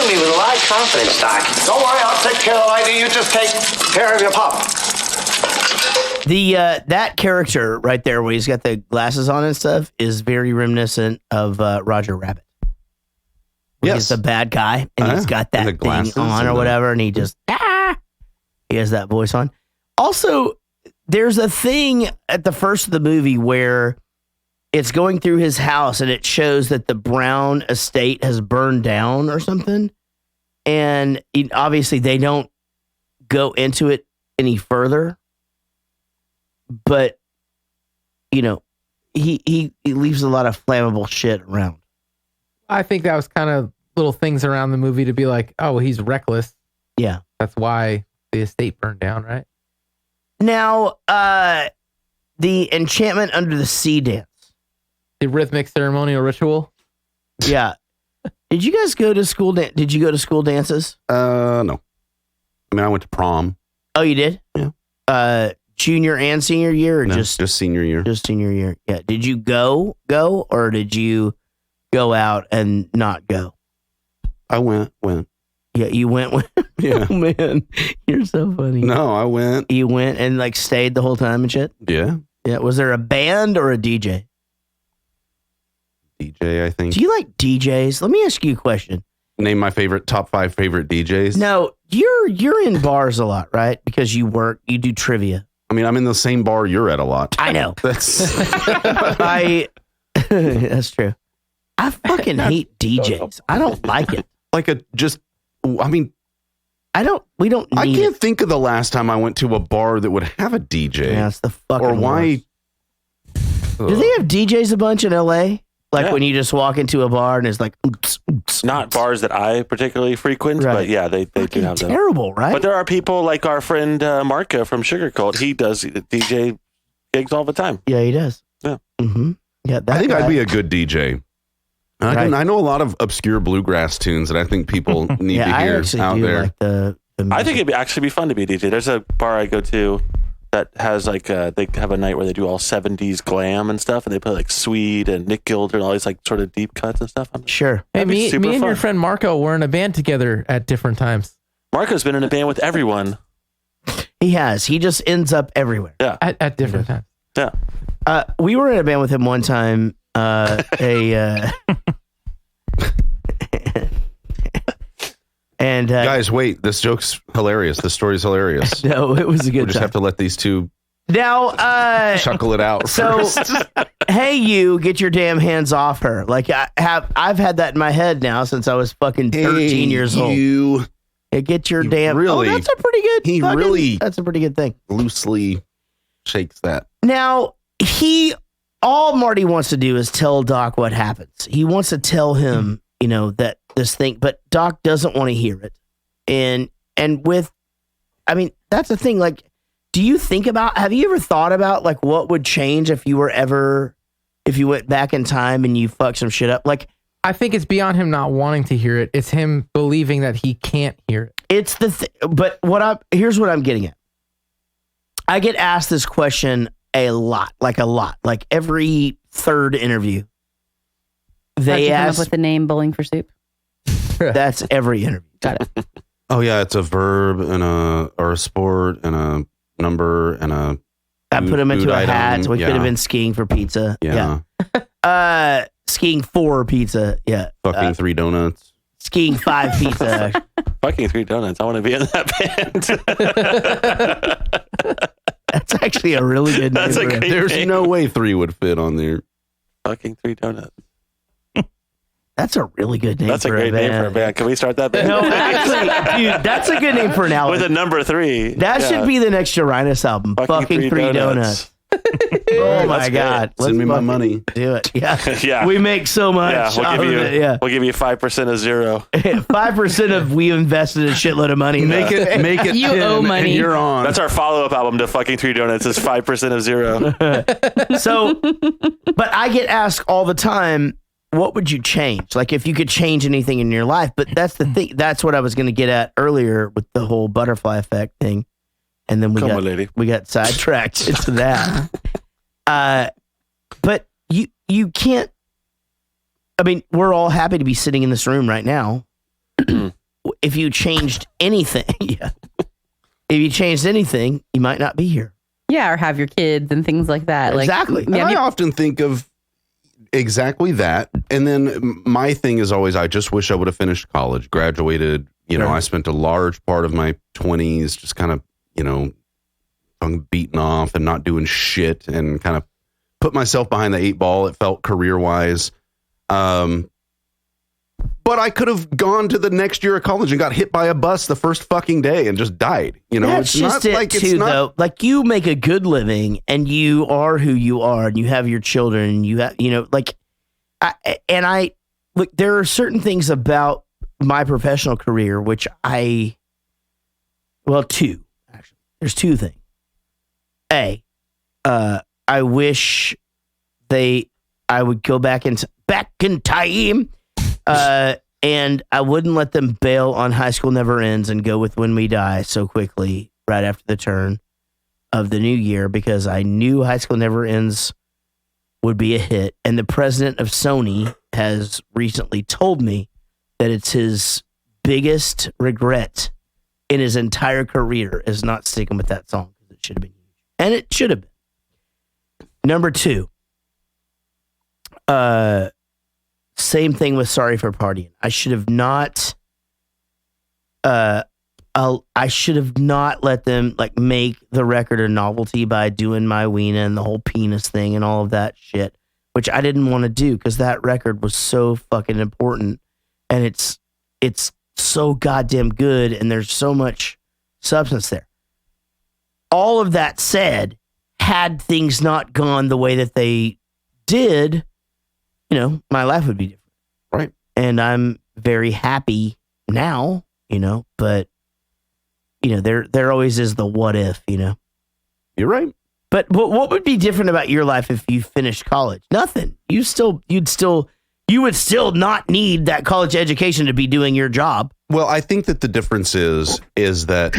Me with a lot of confidence, Doc. Don't worry, I'll take care of the lightning. You just take care of your pup. The that character right there, where he's got the glasses on and stuff, is very reminiscent of Roger Rabbit. Yes, he's the bad guy, and he's got that thing on or whatever, and he just he has that voice on. Also, there's a thing at the first of the movie where it's going through his house and it shows that the Brown estate has burned down or something. And obviously they don't go into it any further. But, he leaves a lot of flammable shit around. I think that was kind of little things around the movie to be like, oh, he's reckless. Yeah. That's why the estate burned down, right? Now, the Enchantment Under the Sea dance. The rhythmic ceremonial ritual. Yeah. Did you guys go to school? Did you go to school dances? No. I mean, I went to prom. Oh, you did? Yeah. Junior and senior year, or No, just senior year? Just senior year. Yeah. Did you go, or did you go out and not go? I went. Yeah, you went. Yeah. Oh, man, you're so funny. No, I went. You went and like stayed the whole time and shit? Yeah. Yeah. Was there a band or a DJ? DJ, I think. Do you like DJs? Let me ask you a question. Name my top 5 favorite DJs. No, you're in bars a lot, right? Because you do trivia. I mean, I'm in the same bar you're at a lot. I know. That's that's true. I fucking hate DJs. I don't like it. We don't need I can't think of the last time I went to a bar that would have a DJ. Yeah, it's the fucking Or why? Do they have DJs a bunch in LA? Like when you just walk into a bar and it's like, oops, oops. Not bars that I particularly frequent, but yeah, they do have them. Terrible, right? But there are people like our friend Marka from Sugar Cult. He does DJ gigs all the time. Yeah, he does. Yeah. Mm-hmm. Yeah, I think I'd be a good DJ. I know a lot of obscure bluegrass tunes that I think people need to hear out there. I think it'd actually be fun to be a DJ. There's a bar I go to that has like they have a night where they do all 70s glam and stuff, and they play like Sweet and Nick Gilder and all these like sort of deep cuts and stuff. Sure. Hey, me and your friend Marco were in a band together at different times. Marco's been in a band with everyone. He has. He just ends up everywhere. Yeah. At different times. Yeah. We were in a band with him one time. And guys, wait! This joke's hilarious. This story's hilarious. No, it was a good. We just have to let these two now chuckle it out. So, first. Hey, you get your damn hands off her! Like I've had that in my head now since I was fucking 13 years old. You get your damn. Really? Oh, that's a pretty good. That's a pretty good thing. Loosely shakes that. Now all Marty wants to do is tell Doc what happens. He wants to tell him, that this thing, but Doc doesn't want to hear it. And that's the thing. Like, have you ever thought about like what would change if you went back in time and you fucked some shit up? Like, I think it's beyond him not wanting to hear it. It's him believing that he can't hear it. It's but here's what I'm getting at. I get asked this question a lot, like every third interview. They come up with the name Bowling for Soup. That's every interview. Got it. Oh yeah, it's a verb and a sport and a number and a. I put them into a hat. So we could have been skiing for pizza. Yeah. Skiing for pizza. Yeah. Fucking 3 donuts. Skiing 5 pizza. Fucking 3 donuts. I want to be in that band. That's actually a really good name. There's no way 3 would fit on there. Fucking 3 donuts. That's a really good name. That's a great name for a band. Can we start that band? No, actually, dude, that's a good name for an album. With a number 3. That should be the next Uranus album. Fucking 3 donuts. Oh my God. Send me my money. Do it. Yeah. Yeah. We make so much. Yeah, we'll give you 5% of 0. 5% of we invested a shitload of money. Make it you 10 owe money. And you're on. That's our follow-up album to Fucking 3 Donuts is 5% of 0. So, but I get asked all the time, what would you change? Like if you could change anything in your life, but that's the thing. That's what I was going to get at earlier with the whole butterfly effect thing. And then we got sidetracked into that. But you can't, we're all happy to be sitting in this room right now. If you changed anything, you might not be here. Yeah. Or have your kids and things like that. Exactly. Like, I often think of exactly that. And then my thing is always, I just wish I would have finished college, graduated. I spent a large part of my 20s just kind of, beaten off and not doing shit and kind of put myself behind the 8 ball. It felt career wise. But I could have gone to the next year of college and got hit by a bus the first fucking day and just died. That's just it too, though. Like you make a good living and you are who you are and you have your children and you have, look, there are certain things about my professional career, which two, actually, there's 2 things. I wish I would go back in time, and I wouldn't let them bail on High School Never Ends and go with When We Die so quickly right after the turn of the new year, because I knew High School Never Ends would be a hit. And the president of Sony has recently told me that it's his biggest regret in his entire career is not sticking with that song, because it should have been huge. And it should have been. Number 2, same thing with Sorry for Partying. I should have not let them like make the record a novelty by doing My Weena and the whole penis thing and all of that shit, which I didn't want to do because that record was so fucking important and it's so goddamn good and there's so much substance there. All of that said, had things not gone the way that they did, my life would be different. Right. And I'm very happy now, but there always is the what if, You're right. But what would be different about your life if you finished college? Nothing. You would still not need that college education to be doing your job. Well, I think that the difference is that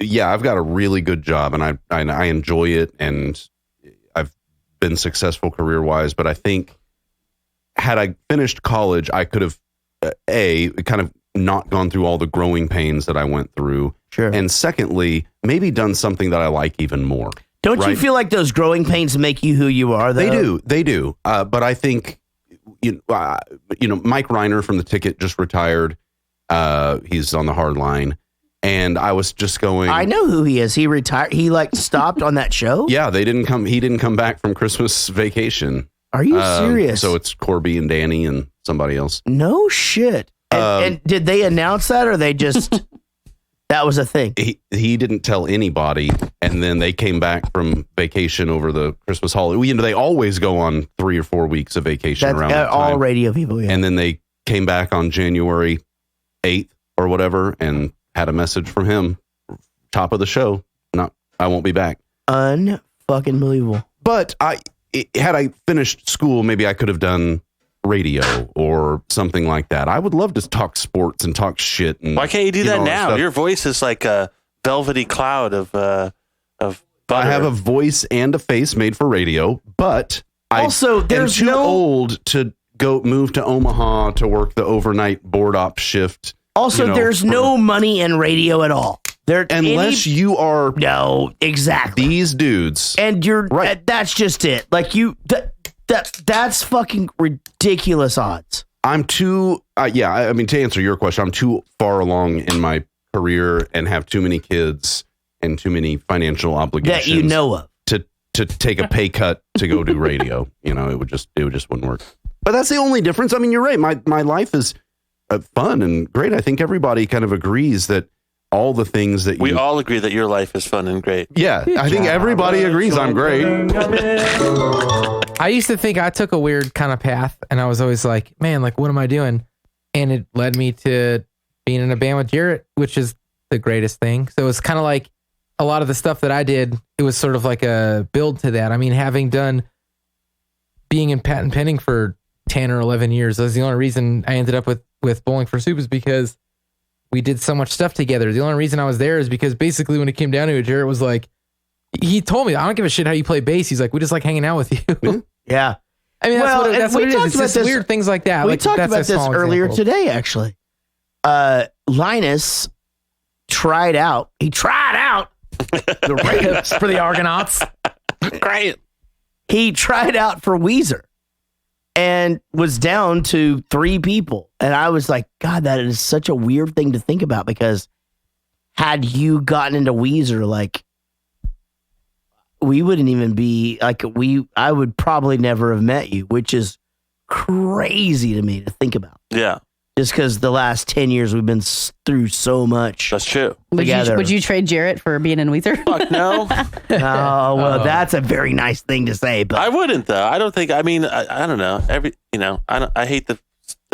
yeah, I've got a really good job, and I enjoy it, and I've been successful career wise. But I think had I finished college, I could have kind of not gone through all the growing pains that I went through. Sure. And secondly, maybe done something that I like even more. Don't you feel like those growing pains make you who you are, though? They do. But I think, Mike Reiner from The Ticket just retired. He's on the hard line. And I was just going. I know who he is. He retired. He stopped on that show? Yeah, he didn't come back from Christmas vacation. Are you serious? So it's Corby and Danny and somebody else. No shit. And did they announce that, or they just that was a thing? He didn't tell anybody, and then they came back from vacation over the Christmas holiday. They always go on 3 or 4 weeks of vacation around that time. All radio people, yeah. And then they came back on January 8th or whatever, and had a message from him, top of the show. I won't be back. Unfucking believable. But had I finished school, maybe I could have done radio or something like that. I would love to talk sports and talk shit. And why can't you do that now? Your voice is like a velvety cloud of butter. I have a voice and a face made for radio, but also there's too old to move to Omaha to work the overnight board op shift. Also, there's no money in radio at all. Unless you are exactly these dudes, and you're right. That's just it. Like that's fucking ridiculous odds. I'm too. I mean, to answer your question, I'm too far along in my career and have too many kids and too many financial obligations that you know of to take a pay cut to go do radio. It just wouldn't work. But that's the only difference. I mean, you're right. My life is fun and great. I think everybody kind of agrees that all the things that we all agree that your life is fun and great. Yeah, I think everybody agrees I'm great. I used to think I took a weird kind of path, and I was always like, man, like, what am I doing? And it led me to being in a band with Jarrett, which is the greatest thing. So it's kind of like a lot of the stuff that I did, it was sort of like a build to that. I mean, having done being in patent pending for 10 or 11 years, that's the only reason I ended up with Bowling for Soup is because we did so much stuff together. The only reason I was there is because basically when it came down to it, Jarrett was like, he told me, I don't give a shit how you play bass. He's like, we just like hanging out with you. Yeah. I mean, that's what it is. It's just weird things like that. We talked about this earlier today, actually. Linus tried out the Raiders for the Argonauts. Great. He tried out for Weezer and was down to 3 people. And I was like, God, that is such a weird thing to think about, because had you gotten into Weezer, like, we wouldn't even be like, I would probably never have met you, which is crazy to me to think about. Yeah. Just because the last 10 years we've been through so much. That's true. Would you trade Jarrett for being in Weezer? Fuck no. Oh, well, that's a very nice thing to say. But I wouldn't, though. I don't think, I mean, I don't know. I hate the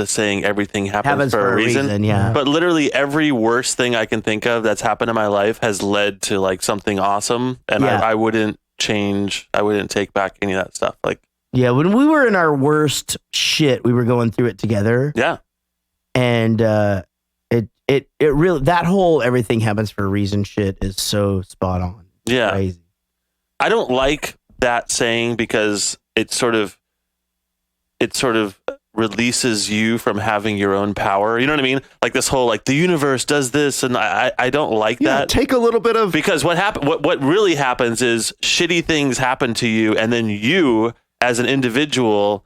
saying everything happens for a reason. Yeah. But literally every worst thing I can think of that's happened in my life has led to like something awesome. And I wouldn't change. I wouldn't take back any of that stuff. Like, yeah, when we were in our worst shit, we were going through it together. Yeah. And it really, that whole everything happens for a reason shit is so spot on. Yeah. Crazy. I don't like that saying because it sort of releases you from having your own power. You know what I mean? Like this whole, like the universe does this. And I don't like that. Take a little bit of, because what really happens is shitty things happen to you. And then you as an individual,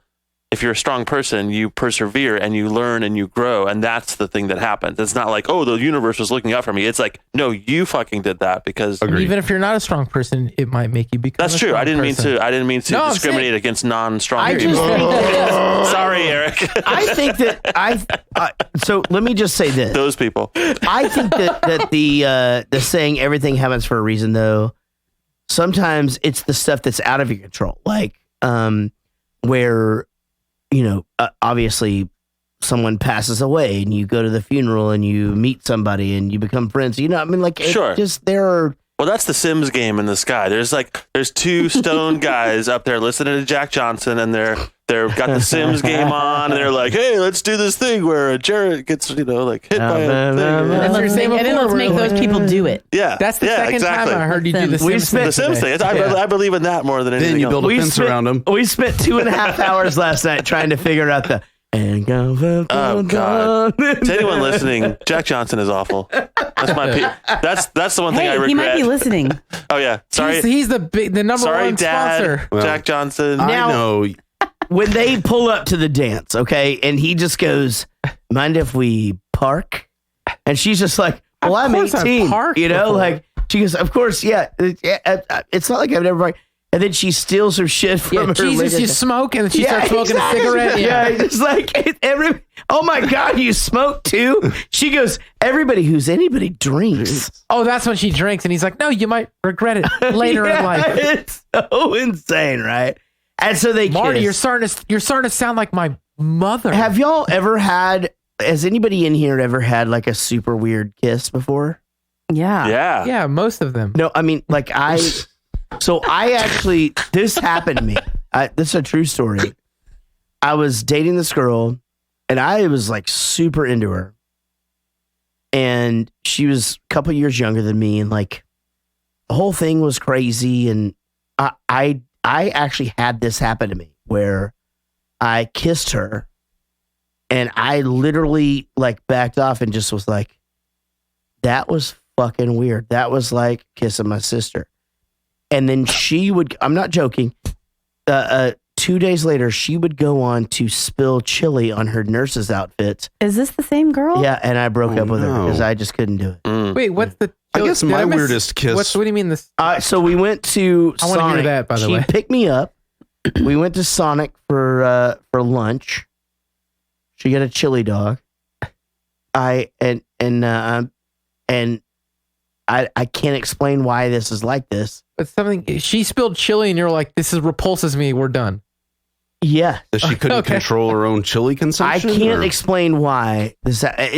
if you're a strong person, you persevere and you learn and you grow. And that's the thing that happens. It's not like, oh, the universe was looking out for me. It's like, no, you fucking did that because even if you're not a strong person, it might make you become That's true. I didn't mean to discriminate against non-strong people. Sorry, Eric. I think that so let me just say this. Those people. I think that the saying everything happens for a reason, though, sometimes it's the stuff that's out of your control. Like, where, obviously someone passes away and you go to the funeral and you meet somebody and you become friends. I mean, like, sure. Just there are Well, that's the Sims game in the sky. There's two stone guys up there listening to Jack Johnson, and they've got the Sims game on, and they're like, "Hey, let's do this thing where Jared gets hit by a thing." And then let's make those people do it. Yeah, that's the second time I heard you do the Sims thing. The Sims thing. I believe in that more than anything. Then you build a fence around them. We spent 2.5 hours last night trying to figure out the. Oh God! To anyone listening, Jack Johnson is awful. That's the one thing I regret. He might be listening. Oh yeah, sorry. He's the number one Dad, sponsor. Well, Jack Johnson. Now, I know. When they pull up to the dance, okay, and he just goes, "Mind if we park?" And she's just like, "Well, I'm 18." Like she goes, "Of course, yeah. It's not like I've never parked." And then she steals her shit from her. Jesus, you smoke, and then she starts smoking a cigarette. Yeah, just like oh my God, you smoke too? She goes, everybody who's anybody drinks. Oh, that's when she drinks, and he's like, no, you might regret it later in life. It's so insane, right? And so they Marty, kiss. you're starting to sound like my mother. Has anybody in here ever had like a super weird kiss before? Yeah, most of them. No, I mean, like So I actually, this happened to me. This is a true story. I was dating this girl, and I was like super into her. And she was a couple years younger than me, and like the whole thing was crazy. And I actually had this happen to me where I kissed her, and I literally like backed off and just was like, that was fucking weird. That was like kissing my sister. And then she would, I'm not joking, 2 days later, she would go on to spill chili on her nurse's outfit. Is this the same girl? Yeah, and I broke up with her because I just couldn't do it. Wait, what's the... I guess my weirdest kiss... What do you mean this? So we went to I want to hear that, by the way. She picked me up. We went to Sonic for lunch. She got a chili dog. I can't explain why this is like this. But something, she spilled chili and you're like, this repulses me. We're done. Yeah. That she couldn't control her own chili consumption? I can't explain why.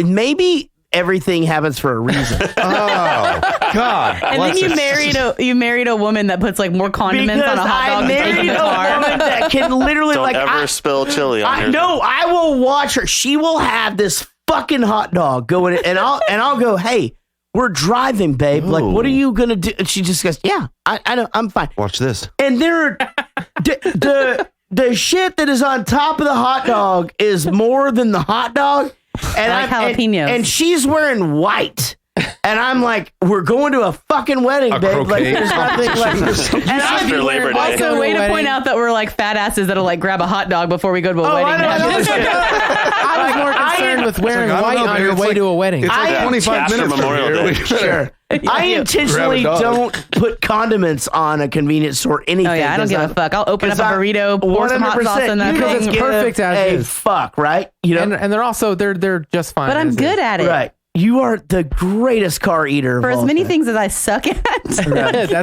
Maybe everything happens for a reason. Oh, God. And then you married a woman that puts like more condiments on a hot dog. I married a woman that can literally Don't ever spill chili on her. No, I will watch her. She will have this fucking hot dog going in, and I'll go, hey, we're driving, babe. Like, what are you gonna do? And she just goes, yeah, I know, I'm fine. Watch this. And there, the shit that is on top of the hot dog is more than the hot dog. And like jalapenos. And she's wearing white. And I'm like, we're going to a fucking wedding, babe. Like, there's nothing like this. And I'm Labor Day. Also, way to point out that we're like fat asses that'll like grab a hot dog before we go to a wedding. I was more concerned with wearing white on your way to a wedding. It's like 25 minutes Memorial Day. Sure. I intentionally don't put condiments on a convenience store. Anything. Oh yeah, I don't give a fuck. I'll open up a burrito, pour some hot sauce in that because thing. it's perfect as is. Fuck, right? You know, and they're also they're just fine. But I'm good at it. Right. You are the greatest car eater. For as many things as I suck at. That's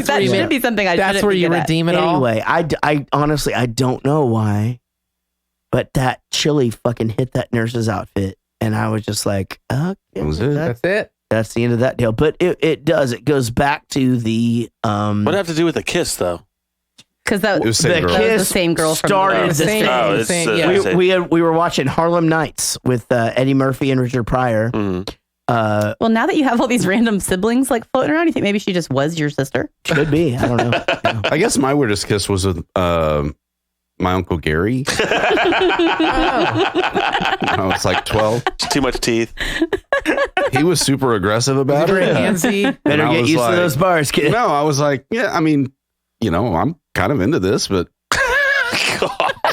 that should be something I That's where you redeem it all. Anyway, I honestly, I don't know why, but that chili fucking hit that nurse's outfit. And I was just like, okay. That's it. That's the end of that deal. But it does. It goes back to the... What did it have to do with the kiss, though? Because that was the same girl from started the same. We were watching Harlem Nights with Eddie Murphy and Richard Pryor. Mm-hmm. Well, now that you have all these random siblings like floating around, you think maybe she just was your sister? Could be. I don't know. I guess my weirdest kiss was with my Uncle Gary. I was like 12. Too much teeth. He was super aggressive about it. Better get used to those bars, kid. No, I was like, yeah, I mean, I'm kind of into this, but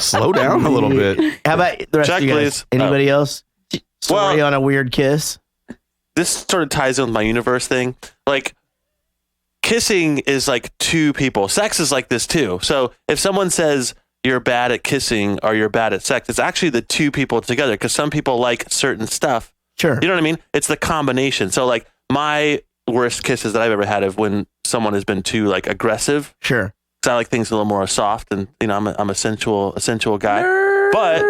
slow down a little bit. How about the rest of you guys? Anybody else? Story on a weird kiss? This sort of ties in with my universe thing. Like, kissing is like two people. Sex is like this too. So if someone says you're bad at kissing or you're bad at sex, it's actually the two people together, because some people like certain stuff. Sure. You know what I mean? It's the combination. So like my worst kisses that I've ever had of when someone has been too like aggressive. Sure. Because I like things a little more soft, and I'm a sensual guy. Nerd. But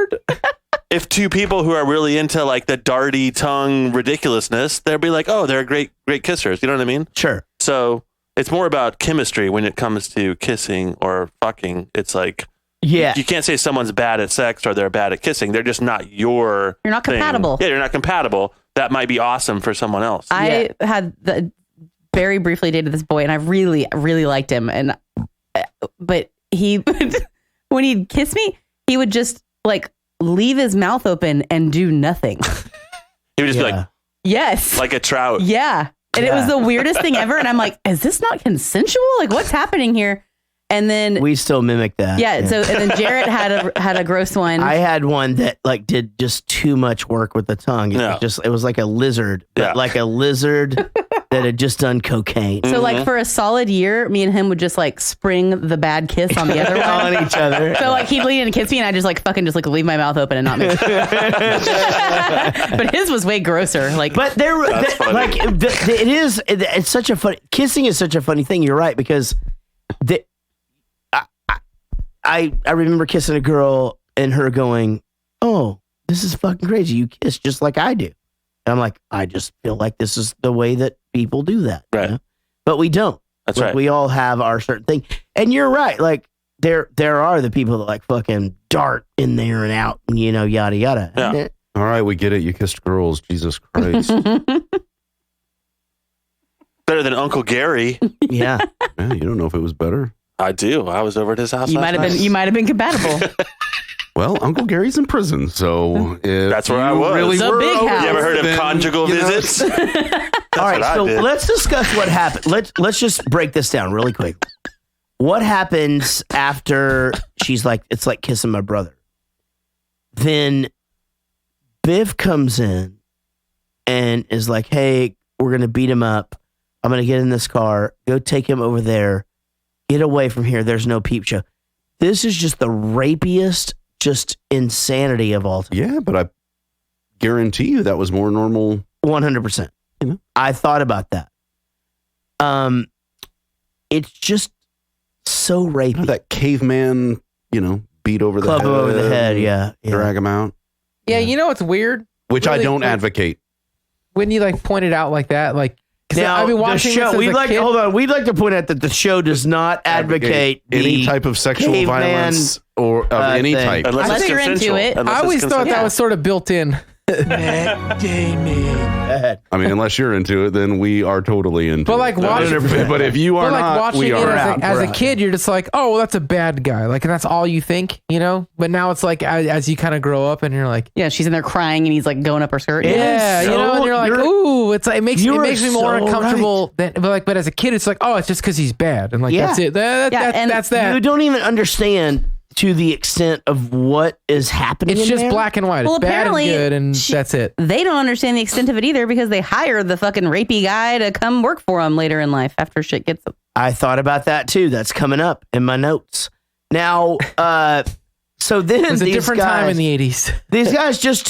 if two people who are really into like the darty tongue ridiculousness, they'll be like, oh, they're great kissers. You know what I mean? Sure. So it's more about chemistry when it comes to kissing or fucking. It's like, yeah, you can't say someone's bad at sex or they're bad at kissing. They're just not your. You're not thing. compatible. Yeah, you're not compatible. That might be awesome for someone else. I had very briefly dated this boy, and I really, really liked him. But he, when he'd kiss me, he would just like leave his mouth open and do nothing. He would just be like, yes, like a trout. Yeah. And it was the weirdest thing ever. And I'm like, is this not consensual? Like, what's happening here? And then we still mimic that. Yeah. So, and then Jarrett had a gross one. I had one that like did just too much work with the tongue. It was like a lizard, but like a lizard that had just done cocaine. So like for a solid year, me and him would just like spring the bad kiss on the other one. On each other. So like he'd lean in and kiss me, and I just like fucking just like leave my mouth open and not make But his was way grosser. Like, but it's such a funny, kissing is such a funny thing. You're right, because I remember kissing a girl and her going, "Oh, this is fucking crazy. You kiss just like I do." And I'm like, I just feel like this is the way that people do that. Right. You know? But we don't. That's like, right. We all have our certain thing. And you're right. Like there are the people that like fucking dart in there and out and, yada, yada. Yeah. All right. We get it. You kissed girls. Jesus Christ. Better than Uncle Gary. Yeah. Yeah. You don't know if it was better. I do. I was over at his house. You might have been compatible. Well, Uncle Gary's in prison, so that's where I was. Really the big house. You ever heard of conjugal visits? All right, so let's discuss what happened. Let's just break this down really quick. What happens after she's like, it's like kissing my brother? Then Biff comes in and is like, "Hey, we're gonna beat him up. I'm gonna get in this car, go take him over there, get away from here. There's no peep show." This is just the rapiest, just insanity of all time. Yeah, but I guarantee you that was more normal. 100%. I thought about that. It's just so rapey. That caveman, beat over the club head. over the head, yeah. Drag him out. Yeah, you know what's weird? Which really, I don't advocate. When you like point it out like that, like now, I've been watching the show. This as a kid. Hold on. We'd like to point out that the show does not advocate any type of sexual violence or of any type. Unless you're into it. I always thought that was sort of built in. Matt Damon. I mean, unless you're into it, then we are totally into but like it. Watching, but if you are not, watching we are out. As a kid, you're just like, oh, well, that's a bad guy. Like, and that's all you think, But now it's like, as you kind of grow up and you're like, yeah, she's in there crying and he's like going up her skirt. Yeah, and you're like, ooh, it's like, it makes me more uncomfortable. Right. But as a kid, it's like, oh, it's just because he's bad. And like, that's it. That's that. You don't even understand to the extent of what is happening. It's just black and white. It's bad and good, and that's it. They don't understand the extent of it either because they hired the fucking rapey guy to come work for them later in life after shit gets them. I thought about that too. That's coming up in my notes. Now, so then it was a different time in the 80s. These guys just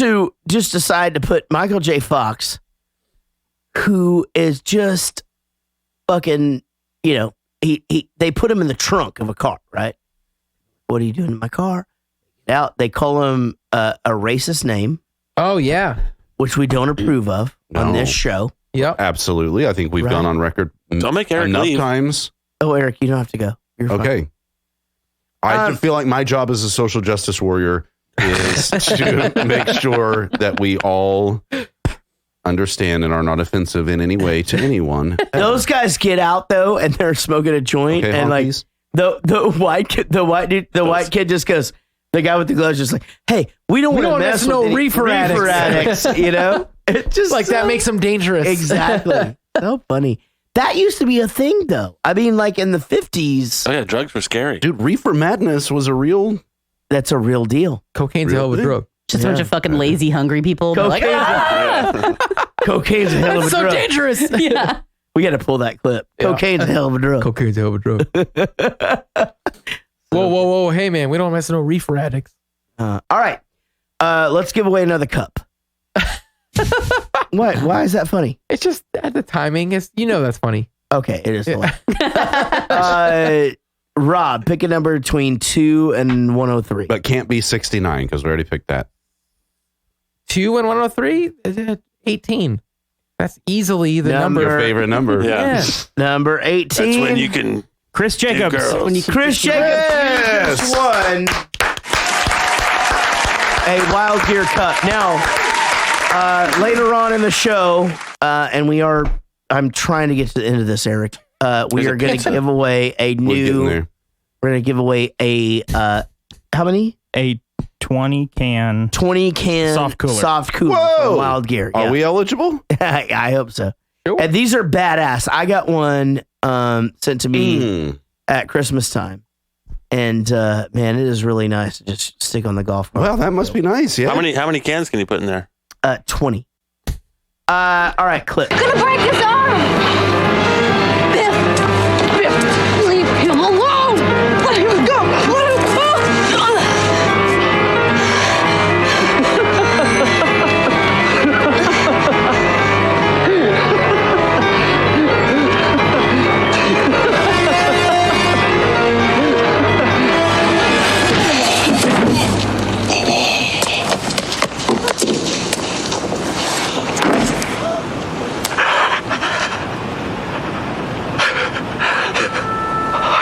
decide to put Michael J. Fox, who is just fucking, they put him in the trunk of a car, right? What are you doing in my car? Out. They call him a racist name. Oh, yeah. Which we don't approve of on this show. Yep. Absolutely. I think we've gone on record don't make Eric enough leave. times. Oh, Eric, you don't have to go. You're okay. Fine. I feel like my job as a social justice warrior is to make sure that we all understand and are not offensive in any way to anyone. Those guys get out, though, and they're smoking a joint. Okay, and honkies. like... The white kid just goes, the guy with the gloves just like, "Hey, we don't want to mess with no reefer addicts." It just like that makes them dangerous. Exactly. So funny. That used to be a thing, though. I mean, like in the 50s. Oh yeah, drugs were scary, dude. Reefer madness was a real. That's a real deal. Cocaine's a hell of a drug. Just a bunch of fucking lazy, hungry people. Like, Cocaine's a hell of a drug. That's so dangerous. Yeah. We got to pull that clip. Yeah. Cocaine's a hell of a drug. Cocaine's a hell of a drug. Whoa. Hey, man, we don't mess with no reefer addicts. All right. Let's give away another cup. What? Why is that funny? It's just the timing is, that's funny. Okay, it is. Rob, pick a number between 2 and 103. But can't be 69 because we already picked that. 2 and 103? 18. That's easily the number. Your favorite number. Yeah. Number 18. That's when you can. Chris Jacobs. Chris Jacobs just won a Wild Gear Cup. Now, later on in the show, and I'm trying to get to the end of this, Eric. We are going to give away a new. We're going to give away a how many? A 20 can soft cooler from Wild Gear. Are we eligible? I hope so. Sure. And these are badass. I got one sent to me at Christmas time. And man, it is really nice to just stick on the golf cart. Well, that must be nice. Yeah. How many cans can you put in there? 20. All right, clip. I'm gonna break his arm. Biff, leave him alone. Let him go. Let him go.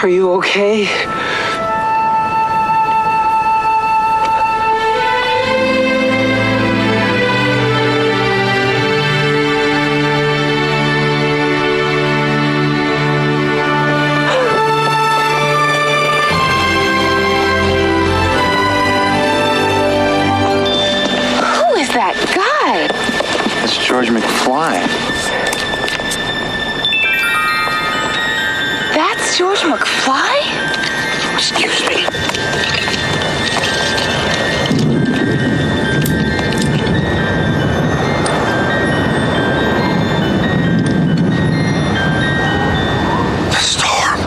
Are you okay? Who is that guy? It's George McFly. That's George McFly? Excuse me. The storm.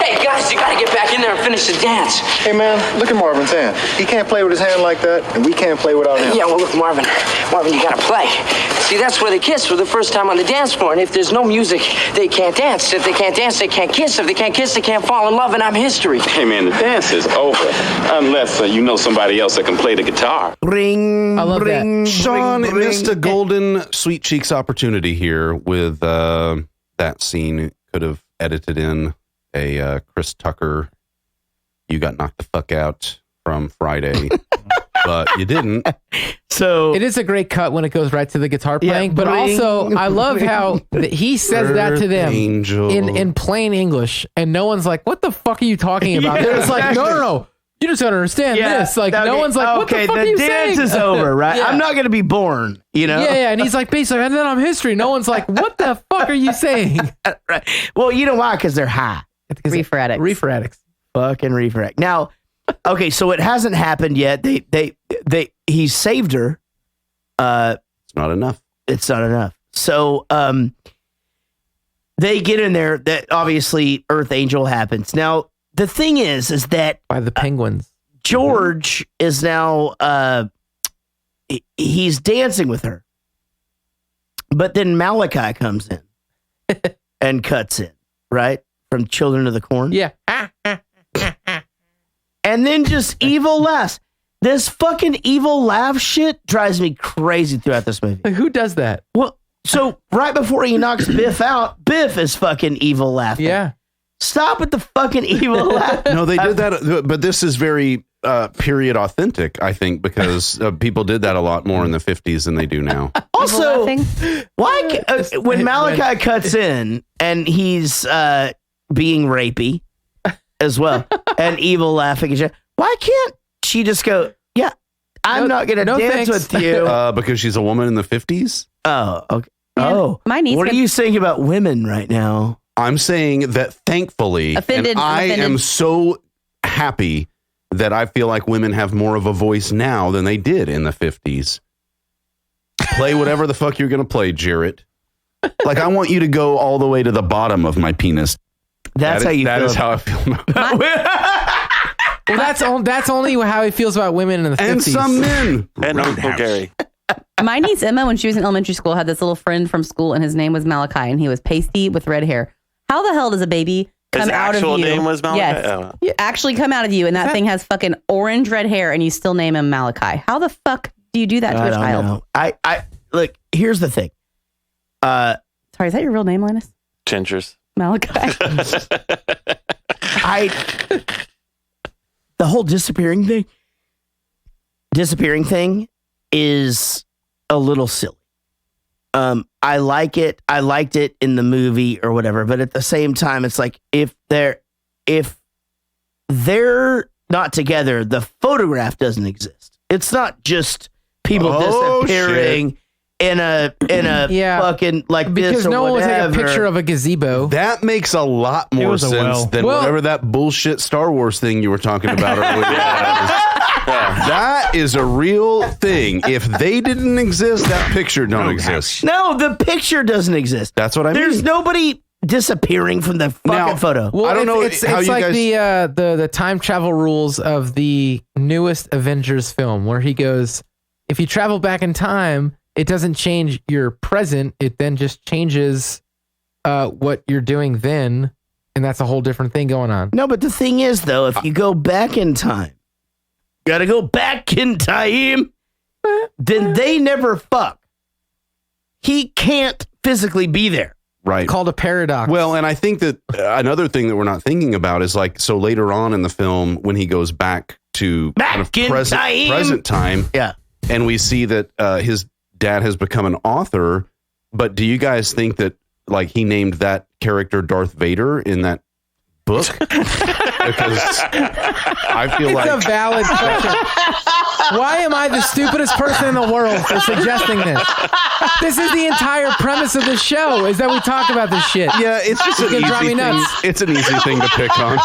Hey, guys, you gotta get back in there and finish the dance. Hey, man, look at Marvin's hand. He can't play with his hand like that, and we can't play without him. Yeah, well, look, Marvin, you gotta play. See, that's where they kiss for the first time on the dance floor. And if there's no music, they can't dance. If they can't dance, they can't kiss. If they can't kiss, they can't fall in love, and I'm history. Hey, man, the dance is over. Unless you know somebody else that can play the guitar. Ring. I love that. Sean missed a golden Sweet Cheeks opportunity here with that scene. Could have edited in a Chris Tucker, "You got knocked the fuck out" from Friday. But you didn't. So it is a great cut when it goes right to the guitar playing, but also I love how he says that to them in plain English, and no one's like, "What the fuck are you talking about?" Yeah. It's like, no, you just don't understand this. Like, no one's like, "What the fuck are you saying?" The dance is over, right? Yeah. I'm not going to be born, you know? Yeah, and he's like, basically, and then I'm history. No one's like, "What the fuck are you saying?" Right. Well, you know why? Because they're high. Reefer addicts. Fucking reefer addict. Now, okay, so it hasn't happened yet. He saved her. It's not enough. It's not enough. So they get in there. That obviously Earth Angel happens. Now the thing is that by the penguins, George is now he's dancing with her, but then Malachi comes in and cuts in right from Children of the Corn. Yeah. And then just evil laughs. This fucking evil laugh shit drives me crazy throughout this movie. Who does that? Well, so right before he knocks Biff out, Biff is fucking evil laughing. Yeah. Stop with the fucking evil laugh. No, they did that, but this is very period authentic, I think, because people did that a lot more in the 50s than they do now. Also, why when Malachi cuts in and he's being rapey as well and evil laughing, why can't she just go, yeah, I'm not going to dance with you? Because she's a woman in the 50s? Oh, okay. Man, my niece what are you saying about women right now? I'm saying that thankfully, Offended, and I offended. am so happy that I feel like women have more of a voice now than they did in the 50s. Play whatever the fuck you're going to play, Jarrett. Like, I want you to go all the way to the bottom of my penis. That's how you feel. That is how I feel about Well, that's only how he feels about women in the 50s. And some men. And Uncle Gary. My niece Emma, when she was in elementary school, had this little friend from school, and his name was Malachi, and he was pasty with red hair. How the hell does a baby come out of you? His actual name was Malachi? Yes. Oh. Actually come out of you, and that thing has fucking orange red hair, and you still name him Malachi. How the fuck do you do that to a child? Know. I look. Here's the thing. Sorry, is that your real name, Linus? Gingers. Malachi. The whole disappearing thing is a little silly. I like it. I liked it in the movie or whatever, but at the same time, it's like if they're not together, the photograph doesn't exist. It's not just people disappearing in a fucking like because this or no one will whatever. take a picture of a gazebo. That makes a lot more sense than whatever that bullshit Star Wars thing you were talking about earlier. That is a real thing. If they didn't exist, that picture don't exist. No, the picture doesn't exist. That's what I mean. There's nobody disappearing from the fucking photo. Well, I don't know It's how you like guys... the time travel rules of the newest Avengers film, where he goes, if you travel back in time, it doesn't change your present. It then just changes what you're doing then, and that's a whole different thing going on. No, but the thing is, though, if you go back in time, gotta go back in time, then they never fuck. He can't physically be there. Right. Called a paradox. Well, and I think that another thing that we're not thinking about is like, so later on in the film, when he goes back to present time, yeah, and we see that his dad has become an author, but do you guys think that like he named that character Darth Vader in that book? Because I feel like it's a valid question. Why am I the stupidest person in the world for suggesting this? This is the entire premise of the show, is that we talk about this shit. Yeah, it's just an easy drive me nuts. thing. It's an easy thing to pick on.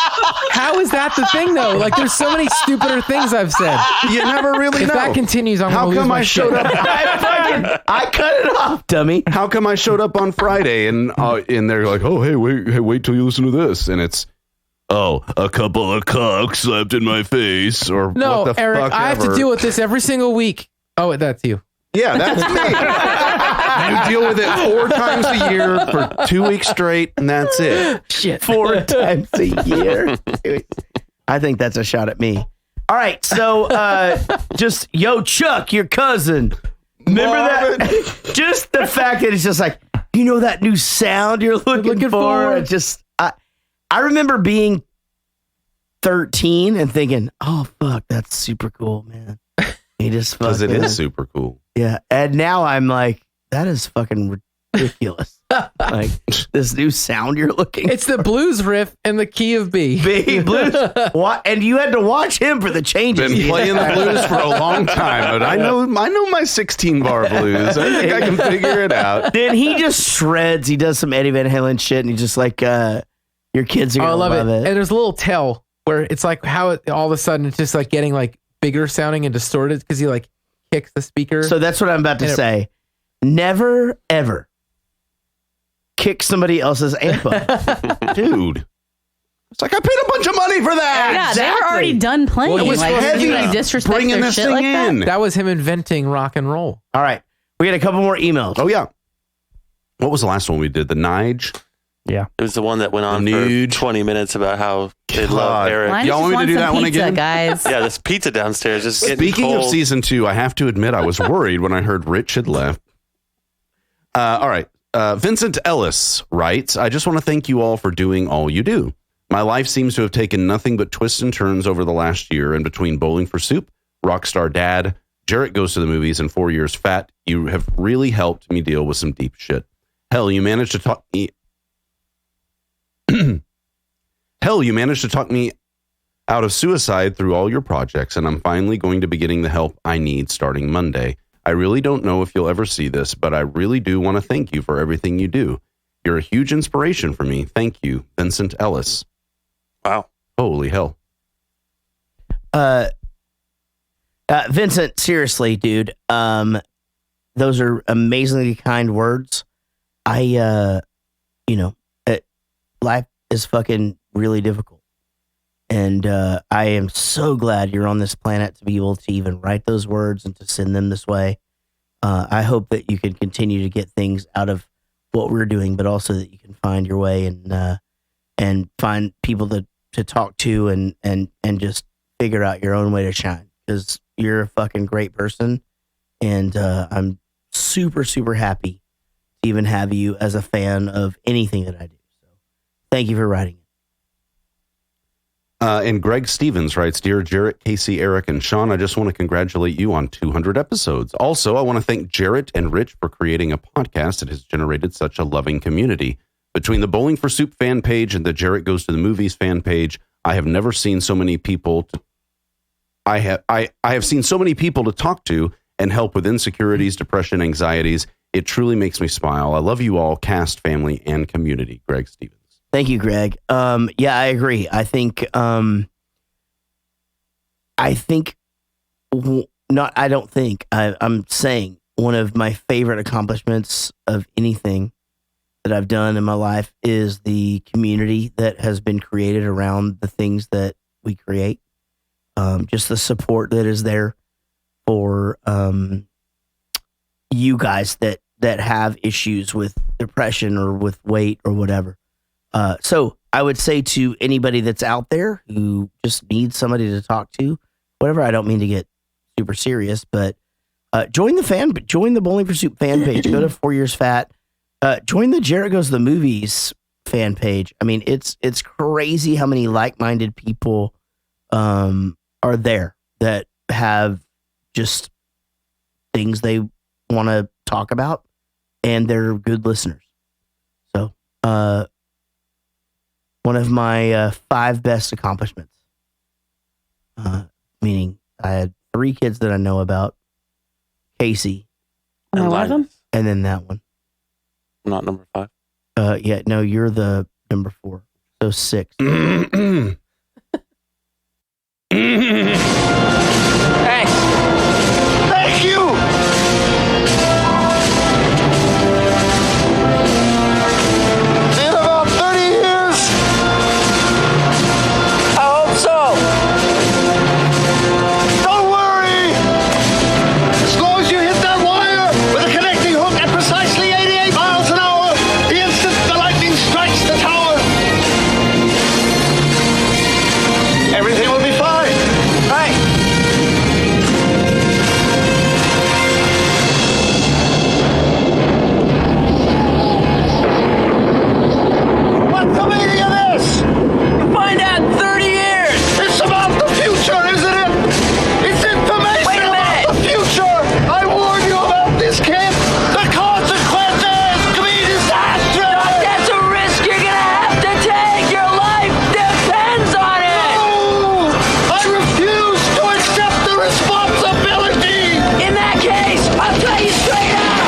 How is that the thing, though? Like, there's so many stupider things I've said. You never really if know. If that continues, I'm How going to lose come my I showed shit. up? I cut it off, dummy. How come I showed up on Friday and they're like, oh, hey, wait till you listen to this, and it's, oh, a couple of cocks slapped in my face, or no, what the Eric, fuck I have ever. to deal with this every single week. Oh, that's you. Yeah, that's me. You deal with it 4 times a year for 2 weeks straight, and that's it. Shit, 4 times a year. I think that's a shot at me. All right, so just yo, Chuck, your cousin. Remember that? Just the fact that it's just like, you know, that new sound you're looking for. It just, I remember being 13 and thinking, oh fuck, that's super cool, man. He just because it is super cool. Yeah, and now I'm like, that is fucking ridiculous. Like this new sound you're looking. It's the blues riff and the key of B. B blues. And you had to watch him for the changes. Been playing the blues for a long time, but I know my 16-bar blues. I think I can figure it out. Then he just shreds. He does some Eddie Van Halen shit, and he's just like, your kids are gonna love it. And there's a little tell where it's like how all of a sudden it's just like getting like bigger sounding and distorted because he like kicks the speaker. So that's what I'm about to say. Never ever kick somebody else's amp up. Dude. It's like I paid a bunch of money for that. Yeah, Exactly. they were already done playing. Well, it was like, heavy. you disrespect Bringing their this shit thing like in. That was him inventing rock and roll. All right. We got a couple more emails. Oh, yeah. What was the last one we did? The Nige? Yeah. It was the one that went on for 20 minutes about how they love Eric. Linus Y'all want me to do that one pizza, again? Guys. Yeah, this pizza downstairs is getting Speaking cold. of season 2, I have to admit I was worried when I heard Rich had left. All right. Vincent Ellis writes, I just want to thank you all for doing all you do. My life seems to have taken nothing but twists and turns over the last year, and between Bowling for Soup, Rockstar Dad, Jarrett Goes to the Movies, and 4 Years Fat, you have really helped me deal with some deep shit. Hell, you managed to talk me... Hell, you managed to talk me out of suicide through all your projects, and I'm finally going to be getting the help I need starting Monday. I really don't know if you'll ever see this, but I really do want to thank you for everything you do. You're a huge inspiration for me. Thank you, Vincent Ellis. Wow. Holy hell. Vincent, seriously, dude. Those are amazingly kind words. Life is fucking really difficult. And I am so glad you're on this planet to be able to even write those words and to send them this way. I hope that you can continue to get things out of what we're doing, but also that you can find your way and find people to talk to and just figure out your own way to shine, because you're a fucking great person And I'm super, super happy to even have you as a fan of anything that I do. So thank you for writing. And Greg Stevens writes, Dear Jarrett, Casey, Eric, and Sean, I just want to congratulate you on 200 episodes. Also, I want to thank Jarrett and Rich for creating a podcast that has generated such a loving community. Between the Bowling for Soup fan page and the Jarrett Goes to the Movies fan page, I have never seen so many people. I have seen so many people to talk to and help with insecurities, depression, anxieties. It truly makes me smile. I love you all, cast, family, and community. Greg Stevens. Thank you, Greg. Yeah, I agree. I'm saying one of my favorite accomplishments of anything that I've done in my life is the community that has been created around the things that we create. Just the support that is there for you guys that have issues with depression or with weight or whatever. So I would say to anybody that's out there who just needs somebody to talk to, whatever, I don't mean to get super serious, but join the Bowling for Soup fan page. Go to 4 Years Fat. Join the Jarrett Goes to the Movies fan page. I mean, it's crazy how many like-minded people are there that have just things they want to talk about, and they're good listeners. So, one of my 5 best accomplishments, meaning I had 3 kids that I know about, Casey, and one of them, and then that one. Not number 5. Yeah, no, you're the number 4. So 6. Thanks. Thank you. In about 30 years? I hope so. Don't worry. As long as you hit that wire with a connecting hook at precisely 88 miles an hour, the instant the lightning strikes the tower, everything will be fine. Right. What's the meaning of this? You'll find out in 30 years. It's about the future, isn't it? It's information about the future. I warned you about this, kid. The consequences could be disastrous. That's a risk you're gonna have to take. Your life depends on it. No, I refuse to accept the responsibility. In that case, I'll tell you straight out.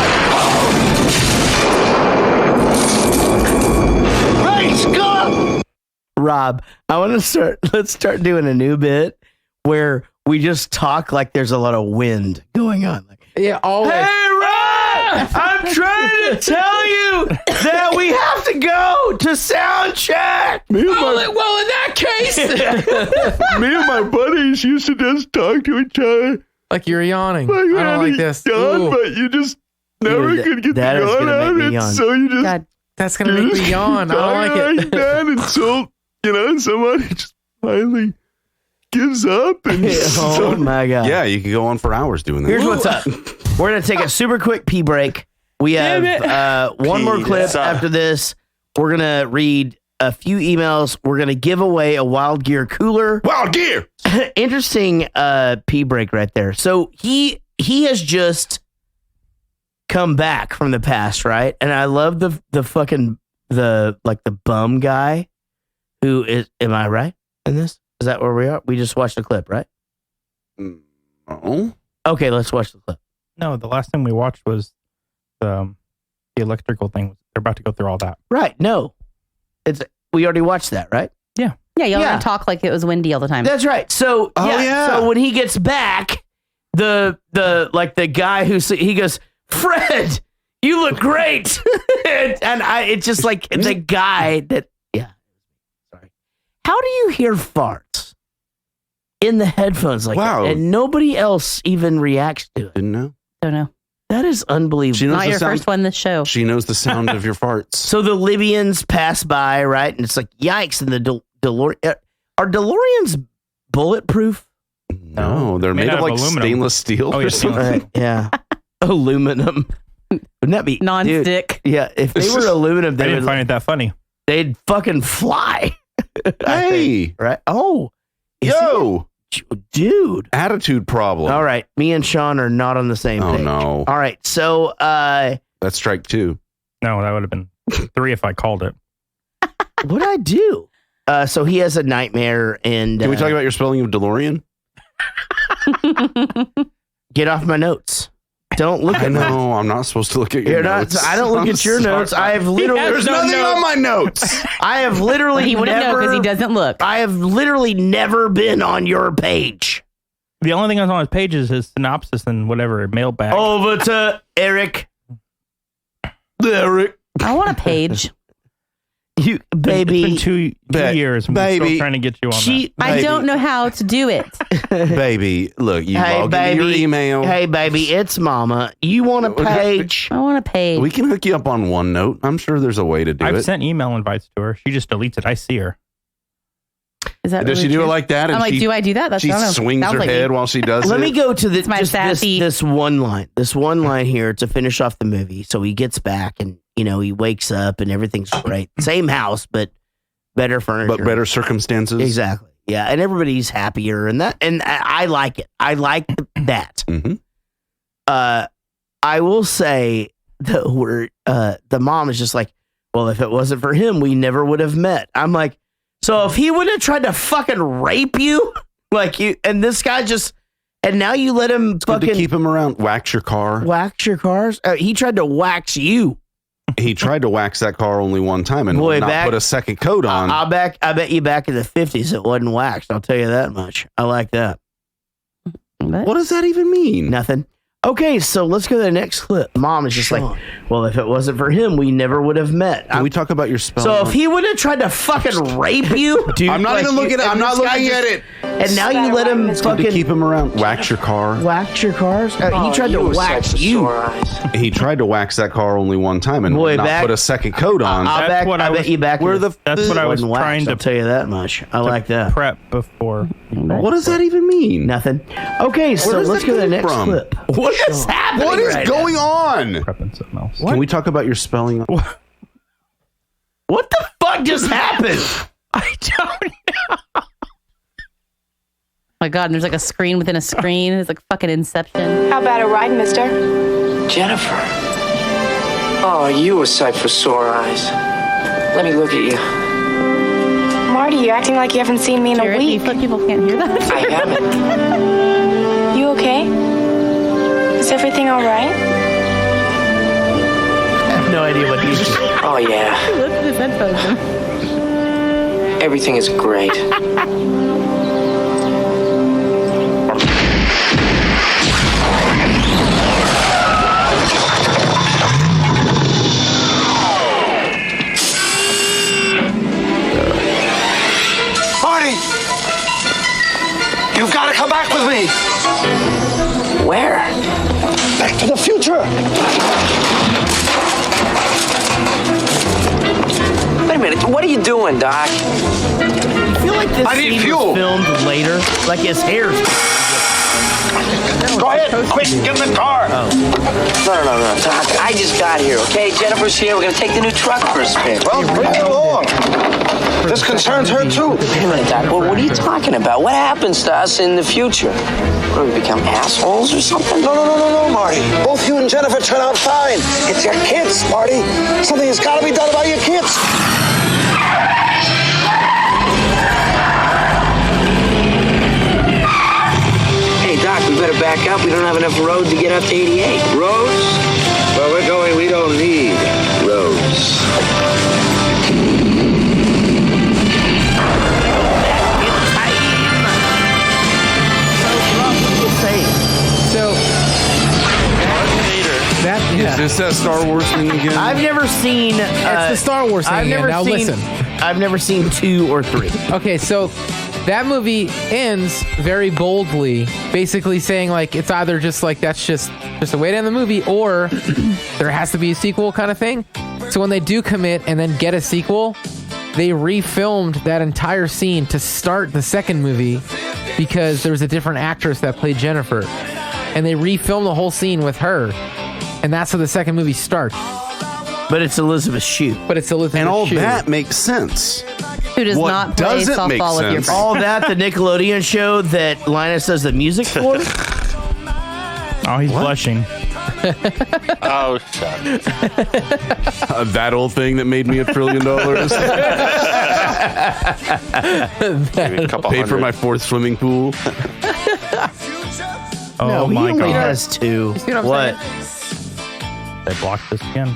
Great Scott! Rob, let's start doing a new bit where we just talk like there's a lot of wind going on. Like, yeah, always. Hey, Rob! I'm trying to tell you that we have to go to sound check. Well, in that case, Me and my buddies used to just talk to each other. like you're yawning. Like, I don't like this. Yawn, Ooh. but you just never Dude, could get that the is yawn gonna out. make me And yawn. so you just God, That's gonna make me yawn. I don't like it. that until somebody just finally gives up. And Oh my God. yeah, you could go on for hours doing that. Here's what's up. We're going to take a super quick pee break. We have one more clip after this. We're going to read a few emails. We're going to give away a Wild Gear cooler. Wild Gear! Interesting pee break right there. So he has just come back from the past, right? And I love the bum guy who is, am I right in this? Is that where we are? We just watched the clip, right? No. Okay, let's watch the clip. No, the last thing we watched was the electrical thing. They're about to go through all that. Right. No. We already watched that, right? Yeah. Yeah, y'all don't talk like it was windy all the time. That's right. So So when he gets back, the guy he goes, Fred, you look great. and it's just like the guy that sorry. How do you hear farts in the headphones like that? And nobody else even reacts to it? Didn't know. Don't know. That is unbelievable. Not your first one this show. She knows the sound of your farts. So the Libyans pass by, right? And it's like, yikes. And the DeLorean. Are DeLoreans bulletproof? No, they're made of like aluminum. stainless steel or something. Yeah. Aluminum. Wouldn't that be non-stick? Yeah, if they were aluminum, I didn't find it that funny. They'd fucking fly. Hey, right? Oh, yo, dude, attitude problem. All right, me and Sean are not on the same page. No. All right, so that's strike 2. No, that would have been 3 if I called it. What'd I do? So he has a nightmare, and Can we talk about your spelling of DeLorean? Get off my notes. Don't look at No, I'm not supposed to look at your notes. I don't look at your notes. I have literally There's nothing on my notes. I have literally He wouldn't know because he doesn't look. I have literally never been on your page. The only thing that's on his page is his synopsis and whatever mailbag. Over to Eric. I want a page. You baby, It's been two years. I'm still trying to get you on that. I don't know how to do it. Baby, look, you log into your email. Hey, baby, it's Mama. You want a page? I want a page. We can hook you up on OneNote. I'm sure there's a way to do it. I've sent email invites to her. She just deletes it. I see her. Is that Does really she do true? it like that? I'm like, do I do that? That's she swings her head while she does it. Let me go to the, my just sassy. this one line. This one line here to finish off the movie. So he gets back and, you know, he wakes up and everything's great. Same house, but better furniture. But better circumstances. Exactly. Yeah. And everybody's happier and I like it. I like that. Mm-hmm. I will say that the mom is just like, well, if it wasn't for him, we never would have met. I'm like, so if he would have tried to fucking rape you, like you, and this guy just, and now you let him fucking to keep him around, wax your car. Wax your cars? He tried to wax you. He tried to wax that car only one time and Boy, not put a second coat on. I bet you back in the 50s it wasn't waxed. I'll tell you that much. I like that. What does that even mean? Nothing. Okay, so let's go to the next clip. Mom is just like, well, if it wasn't for him, we never would have met. Can we talk about your spelling? So if he would have tried to fucking rape you, dude, I'm not even looking at it. I'm not looking at it. And now you let him fucking to keep him around. Wax your car. Wax your cars? He tried to wax you. He tried to wax that car only one time and not put a second coat on. I bet you back. That's what I was trying to I'll tell you that much. I like that. Prep before. What does that even mean? Nothing. Okay, so let's go to the next clip. What is happening? What is going on? Prepping something else. Can we talk about your spelling? What the fuck just happened? I don't know. Oh my God, and there's like a screen within a screen. It's like fucking Inception. How about a ride, mister? Jennifer. Oh, you a sight for sore eyes. Let me look at you. Marty, you're acting like you haven't seen me in a Jared, week. you think people can't hear that? I haven't. You okay? Is everything all right? I have no idea what he's doing. Oh, yeah. Look at his headphones. Everything is great. Marty! You've got to come back with me! Where? Back to the future! Wait a minute. What are you doing, Doc? I feel like this I need scene fuel. was filmed later. Like his hair's. Go ahead, quick, get in the car! No, Doc. I just got here, okay? Jennifer's here. We're going to take the new truck for a spin. Well, bring it along. This concerns her, too. Wait a minute, Doc. What are you talking about? What happens to us in the future? What, do we become assholes or something? No, Marty. Both you and Jennifer turn out fine. It's your kids, Marty. Something has got to be done about your kids. Hey, Doc, we better back up. We don't have enough road to get up to 88. Roads? Where we're going, we don't need roads. So Is this that Star Wars thing again? I've never seen. It's the Star Wars thing. Now listen. I've never seen 2 or 3. Okay, so that movie ends very boldly, basically saying like it's either just like that's just a way to end the movie, or there has to be a sequel kind of thing. So when they do commit and then get a sequel, they refilmed that entire scene to start the second movie because there was a different actress that played Jennifer. And they refilmed the whole scene with her. And that's how the second movie starts. But it's Elizabeth Shue. And all that makes sense. Who does What not play doesn't make softball with your sense- friends? All that, the Nickelodeon show that Linus does the music for? Oh, he's blushing. Oh, shut. That old thing that made me $1 trillion. Maybe a couple Paid for hundred. my 4th swimming pool. Oh No, he my only god. has 2. see what I'm What? They blocked this again.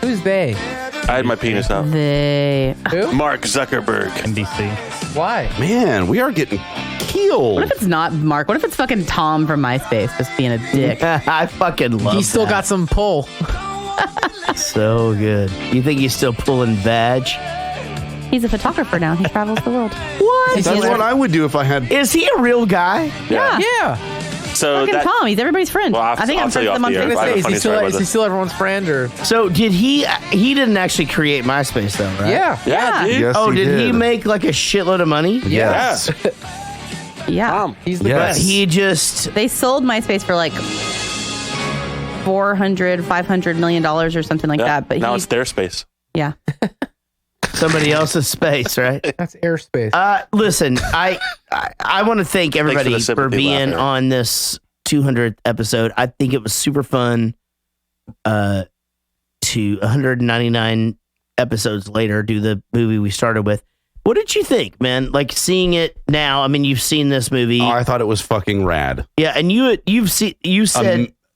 Who's they? I had my penis out. They. Who? Mark Zuckerberg. NBC. Why? Man, we are getting killed. What if it's not Mark? What if it's fucking Tom from MySpace just being a dick? I fucking love He's still that. got some pull. So good. You think he's still pulling vag? He's a photographer now. He travels the world. What? He's That's either- what I would do if I had. Is he a real guy? Yeah. Yeah. So Fucking that, Tom. He's everybody's friend. Well, I think I'll I'm tell friends you with him off on the air. I was Facebook. I have a gonna say, funny story about is he this. still everyone's friend or? So did he didn't actually create MySpace though, right? Yeah. Yeah, dude. Yes, Oh, he did he make like a shitload of money? Yes. Yeah. Tom. He's the Yes. But best. he just They sold MySpace for like $400-500 million or something like Yeah. that. But Now he, it's their space. yeah. somebody else's space, right? That's airspace. Listen, I want to thank everybody the for sympathy, being Laughter. on this 200th episode. I think it was super fun. To 199 episodes later, do the movie we started with. What did you think, man? Like seeing it now. I mean, you've seen this movie. Oh, I thought it was fucking rad. Yeah, and you said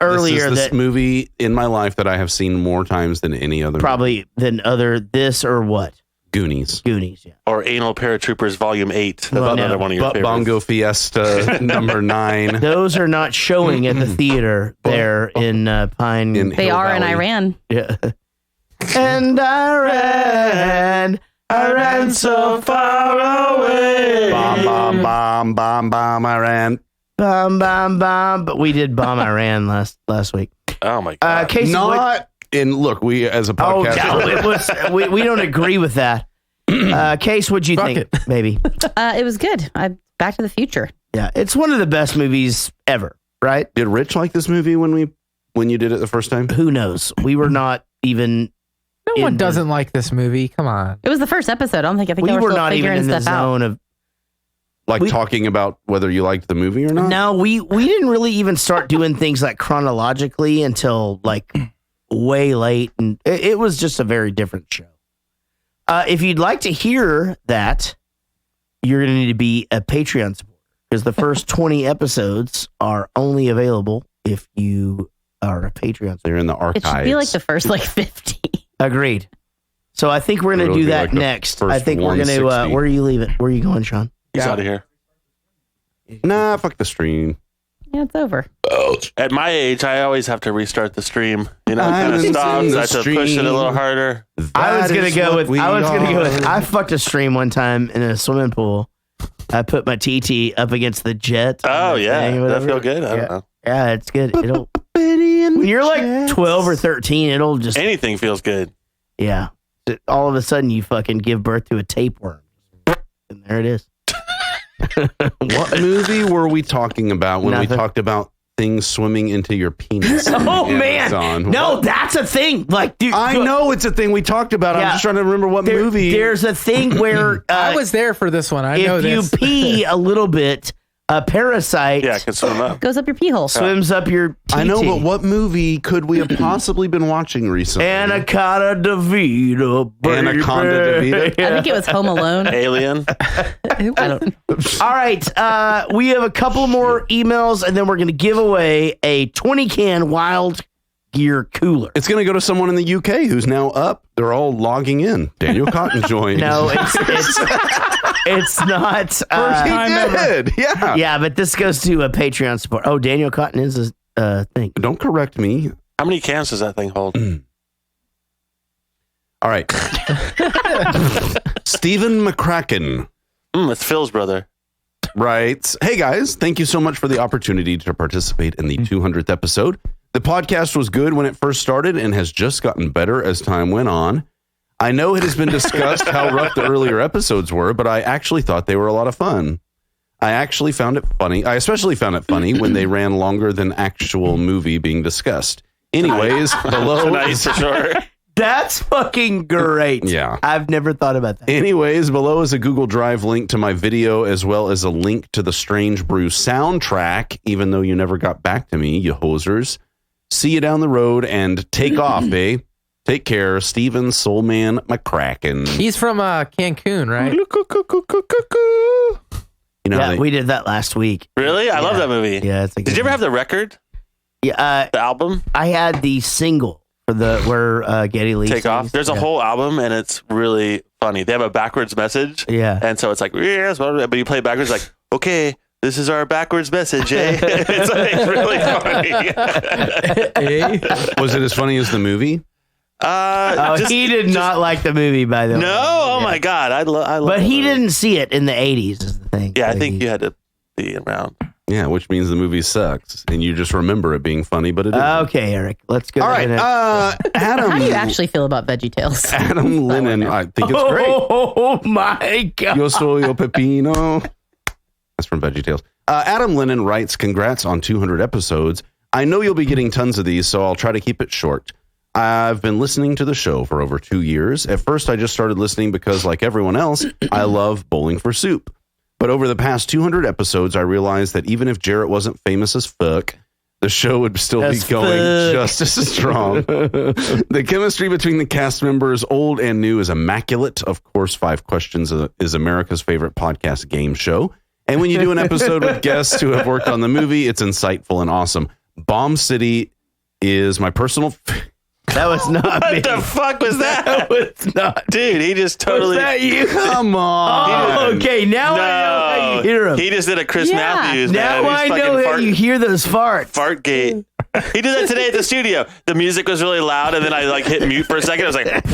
earlier this is that movie in my life that I have seen more times than any other. probably than other this or what Goonies. Goonies. Yeah. Or Anal Paratroopers Volume 8. That's Well, another no. one of your Butt favorites. Bongo Fiesta number 9. Those are not showing at the theater there in Pine. In They Hill are in Valley. Iran. Yeah. And I ran so far away. Bomb, bomb, bomb, bomb, bomb, Iran. Bomb, bomb, bomb. But we did bomb Iran last week. Oh my god. Casey, Not in look. We as a oh, podcast. no, it was. We don't agree with that. Case, what'd you think, baby? It was good. Back to the Future. Yeah, it's one of the best movies ever. Right? Did Rich like this movie when you did it the first time? Who knows? We were not even. No one doesn't like this movie. Come on. It was the first episode. I think We they were were still not even figuring in the stuff out. zone of. Like talking about whether you liked the movie or not? No, we didn't really even start doing things like chronologically until like way late, and it was just a very different show. If you'd like to hear that, you're going to need to be a Patreon supporter because the first 20 episodes are only available if you are a Patreon supporter. They're in the It archives. should be like the first 50. Agreed. So I think we're going to It'll do be that like the next. first I think we're going to. 160. Where are you leaving? Where are you going, Sean? He's out of here. Nah, fuck the stream. Yeah, it's over. At my age, I always have to restart the stream. You know, it kind of Islands in stops. the I have to push it a little harder. I was gonna go with. are. I fucked a stream one time in a swimming pool. I put my TT up against the jet. Oh yeah, thing or does that whatever. feel good? I Yeah. don't know. Yeah, it's good. It'll when you're like 12 or 13, it'll just Anything feels good. yeah. All of a sudden, you fucking give birth to a tapeworm, and there it is. What movie were we talking about when we Nothing. talked about things swimming into your penis? Oh man, Amazon? no, What? that's a thing. Like, dude, I know it's a thing we talked about. Yeah. I'm just trying to remember what movie. There's a thing where I was there for this one. I know if this. you pee a little bit, a parasite Yeah, it can swim up. Goes up your pee hole. swims up your TT. I know, but what movie could we have possibly been watching recently? Anaconda DeVito. baby. Anaconda DeVito? I think it was Home Alone. Alien. I don't. All right, we have a couple more emails, and then we're going to give away a 20-can Wild Gear cooler. It's going to go to someone in the UK who's now up. They're all logging in. Daniel Cotton joined. No, it's not. First time did. Yeah. Yeah, but this goes to a Patreon support. Oh, Daniel Cotton is a thing. Don't correct me. How many cans does that thing hold? All right. Stephen McCracken It's Phil's brother. writes, "Hey guys, thank you so much for the opportunity to participate in the 200th episode. The podcast was good when it first started and has just gotten better as time went on. I know it has been discussed how rough the earlier episodes were, but I actually thought they were a lot of fun. I especially found it funny when they ran longer than actual movie being discussed. Anyways, below Tonight, for sure. That's fucking great. Yeah. I've never thought about that. Anyways, below is a Google Drive link to my video as well as a link to the Strange Brew soundtrack, even though you never got back to me, you hosers. See you down the road and take off, eh? Take care, Steven Soulman McCracken. He's from Cancun, right? You know, Yeah, we did that last week. Really? I love that movie. Yeah, it's a Did you ever have the record? Yeah, the album? I had the single for where Geddy Lee Take Off. There's a whole album, and it's really funny. They have a backwards message. Yeah. And so it's like, yes, but you play backwards, like, okay, this is our backwards message, eh? It's like really funny. Was it as funny as the movie? He did not like the movie, by the way. No, oh my God, I love. But he didn't see it in the 80s. Is the thing. Yeah, I think you had to be around. Yeah, which means the movie sucks, and you just remember it being funny, but it isn't. Okay, Eric, let's go. All right, Adam. How do you actually feel about VeggieTales? Adam Lennon, I think it's great. Oh my God! Yo soy yo pepino. That's from VeggieTales. Adam Lennon writes, "Congrats on 200 episodes. I know you'll be getting tons of these, so I'll try to keep it short. I've been listening to the show for over 2 years. At first, I just started listening because, like everyone else, I love Bowling for Soup. But over the past 200 episodes, I realized that even if Jarrett wasn't famous as fuck, the show would still be going just as strong. The chemistry between the cast members, old and new, is immaculate. Of course, 5 Questions is America's favorite podcast game show. And when you do an episode with guests who have worked on the movie, it's insightful and awesome. Bomb City is my personal... That was not What me. the fuck was that? That was not. Dude, he just totally... Was that you? Come on. Oh, okay, now I know how you hear him. He just did a Chris Matthews, Now man. I know how you hear those farts. Fartgate. He did that today at the studio. The music was really loud, and then I like hit mute for a second. I was like...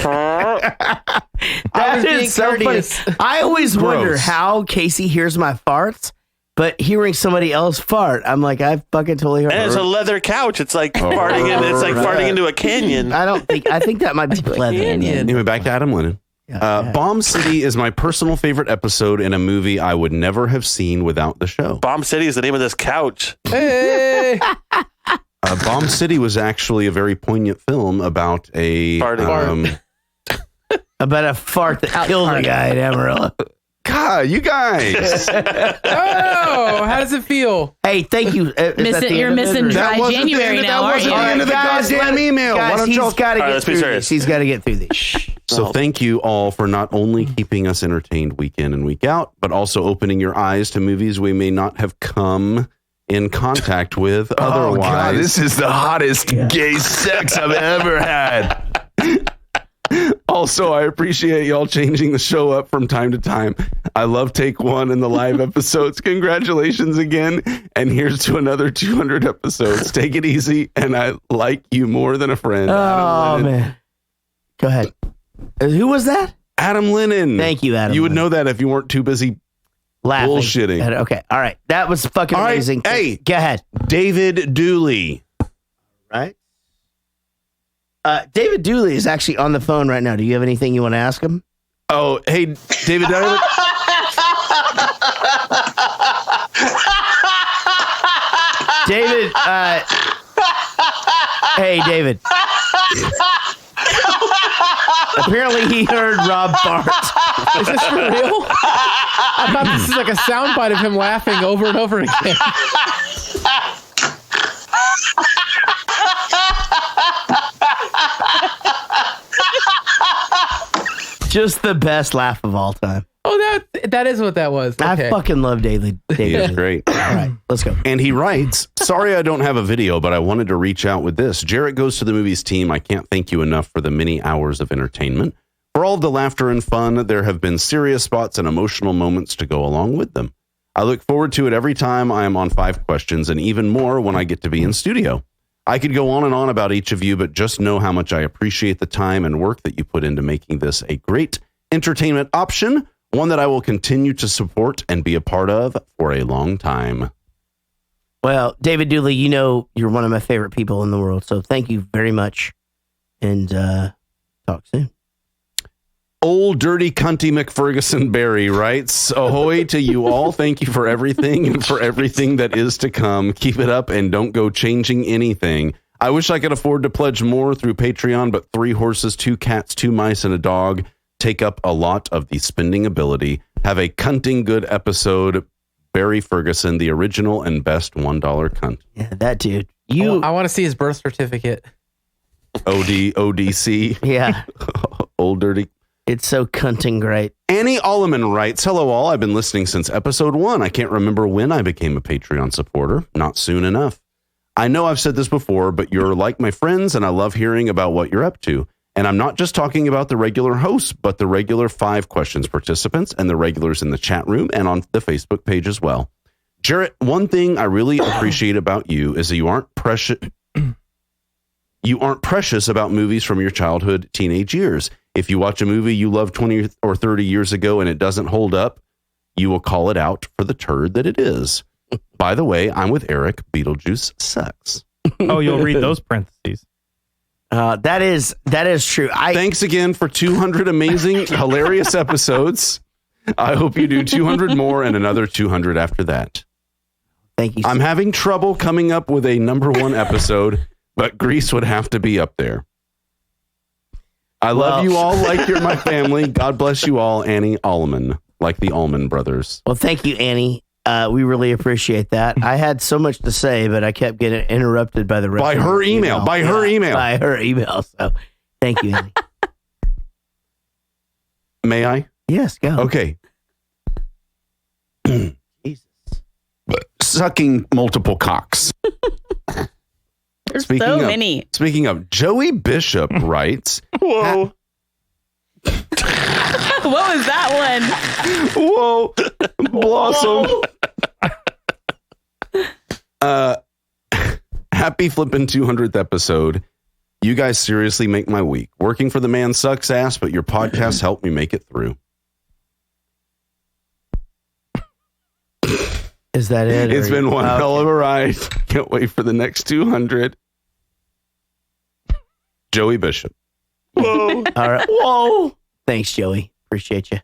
That is so funny. I always wonder how Casey hears my farts. But hearing somebody else fart, I'm like, I fucking totally heard. And it's a leather couch. It's like farting in. It's like farting into a canyon. I think that might be leather. Anyway, back to Adam Lennon. Bomb City is my personal favorite episode in a movie I would never have seen without the show. Bomb City is the name of this couch. Hey. Bomb City was actually a very poinant film about a about a fart that killed a guy in Amarillo. God, you guys. Oh, how does it feel? Hey, thank you. You're missing dry January now, aren't you? That wasn't the end of the goddamn email. Guys, Why don't y'all... he's got to All right, get let's be through serious. this. He's got to get through this. So thank you all for not only keeping us entertained week in and week out, but also opening your eyes to movies we may not have come in contact with otherwise. Oh God, this is the hottest gay sex I've ever had. Also, I appreciate y'all changing the show up from time to time. I love Take One and the live episodes. Congratulations again. And here's to another 200 episodes. Take it easy. And I like you more than a friend. Oh, man. Go ahead. Who was that? Adam Lennon. Thank you, Adam. You would know that if you weren't too busy laughing. bullshitting. Okay. All right. That was fucking All right. amazing. Hey, go ahead. David Dooley. Right. David Dooley is actually on the phone right now. Do you have anything you want to ask him? Oh, hey, David. David. Hey, David. Apparently, he heard Rob fart. Is this for real? I thought this is like a soundbite of him laughing over and over again. Just the best laugh of all time. Oh, that is what that was. Okay. I fucking love David. He is great. All right, let's go. And he writes, sorry I don't have a video, but I wanted to reach out with this. Jarrett Goes to the Movies team. I can't thank you enough for the many hours of entertainment. For all of the laughter and fun, there have been serious spots and emotional moments to go along with them. I look forward to it every time I am on 5 Questions, and even more when I get to be in studio. I could go on and on about each of you, but just know how much I appreciate the time and work that you put into making this a great entertainment option, one that I will continue to support and be a part of for a long time. Well, David Dooley, you know you're one of my favorite people in the world, so thank you very much, and talk soon. Old Dirty Cunty McFerguson Barry writes, ahoy to you all. Thank you for everything and for everything that is to come. Keep it up and don't go changing anything. I wish I could afford to pledge more through Patreon, but 3 horses, 2 cats, 2 mice, and a dog take up a lot of the spending ability. Have a cunting good episode. Barry Ferguson, the original and best $1 cunt. Yeah, that dude. I want to see his birth certificate. ODC. Yeah. Old Dirty. It's so cunting great. Annie Alleman writes, hello all. I've been listening since episode 1. I can't remember when I became a Patreon supporter. Not soon enough. I know I've said this before, but you're like my friends and I love hearing about what you're up to. And I'm not just talking about the regular hosts, but the regular 5 questions participants and the regulars in the chat room and on the Facebook page as well. Jarrett, one thing I really appreciate about you is that you aren't precious. You aren't precious about movies from your childhood, teenage years. If you watch a movie you loved 20 or 30 years ago and it doesn't hold up, you will call it out for the turd that it is. By the way, I'm with Eric. Beetlejuice sucks. Oh, you'll read those parentheses. That is true. Thanks again for 200 amazing, hilarious episodes. I hope you do 200 more and another 200 after that. Thank you. I'm having trouble coming up with a number 1 episode, but Grease would have to be up there. I love you all like you're my family. God bless you all, Annie Allman, like the Allman Brothers. Well, thank you, Annie. We really appreciate that. I had so much to say, but I kept getting interrupted by the rest by her email. By her email. So, thank you, Annie. May I? Yes, go. Okay. Jesus. Sucking multiple cocks. There's so many. Speaking of, Joey Bishop writes. Whoa. What was that one? Whoa. Blossom. Happy flipping 200th episode. You guys seriously make my week. Working for the man sucks ass, but your podcast helped me make it through. Is that it? It's been one hell of a ride. Can't wait for the next 200. Joey Bishop. Whoa. All right. Whoa. Thanks, Joey. Appreciate you.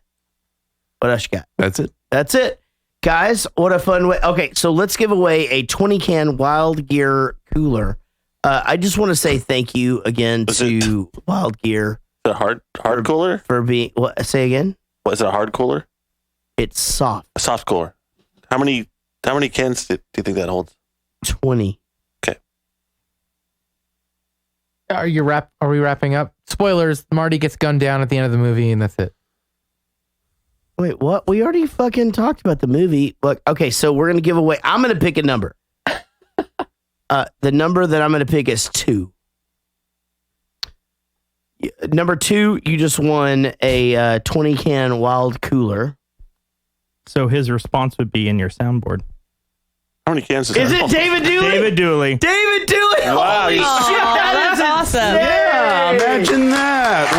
What else you got? That's it. That's it. Guys, what a fun way. Okay, so let's give away a 20-can Wild Gear cooler. I just want to say thank you again to Wild Gear. The hard cooler? For being, what, say again? What, is it a hard cooler? It's soft. A soft cooler. How many cans do you think that holds? 20. Okay. Are we wrapping up? Spoilers, Marty gets gunned down at the end of the movie and that's it. Wait, what? We already fucking talked about the movie. Look, okay, so we're going to give away, I'm going to pick a number. The number that I'm going to pick is 2. Number 2, you just won a 20-can Wild Cooler. So his response would be in your soundboard. How many cans is it? David Dooley? David Dooley. David Dooley! Wow. Holy shit, that is awesome. Yeah, imagine that.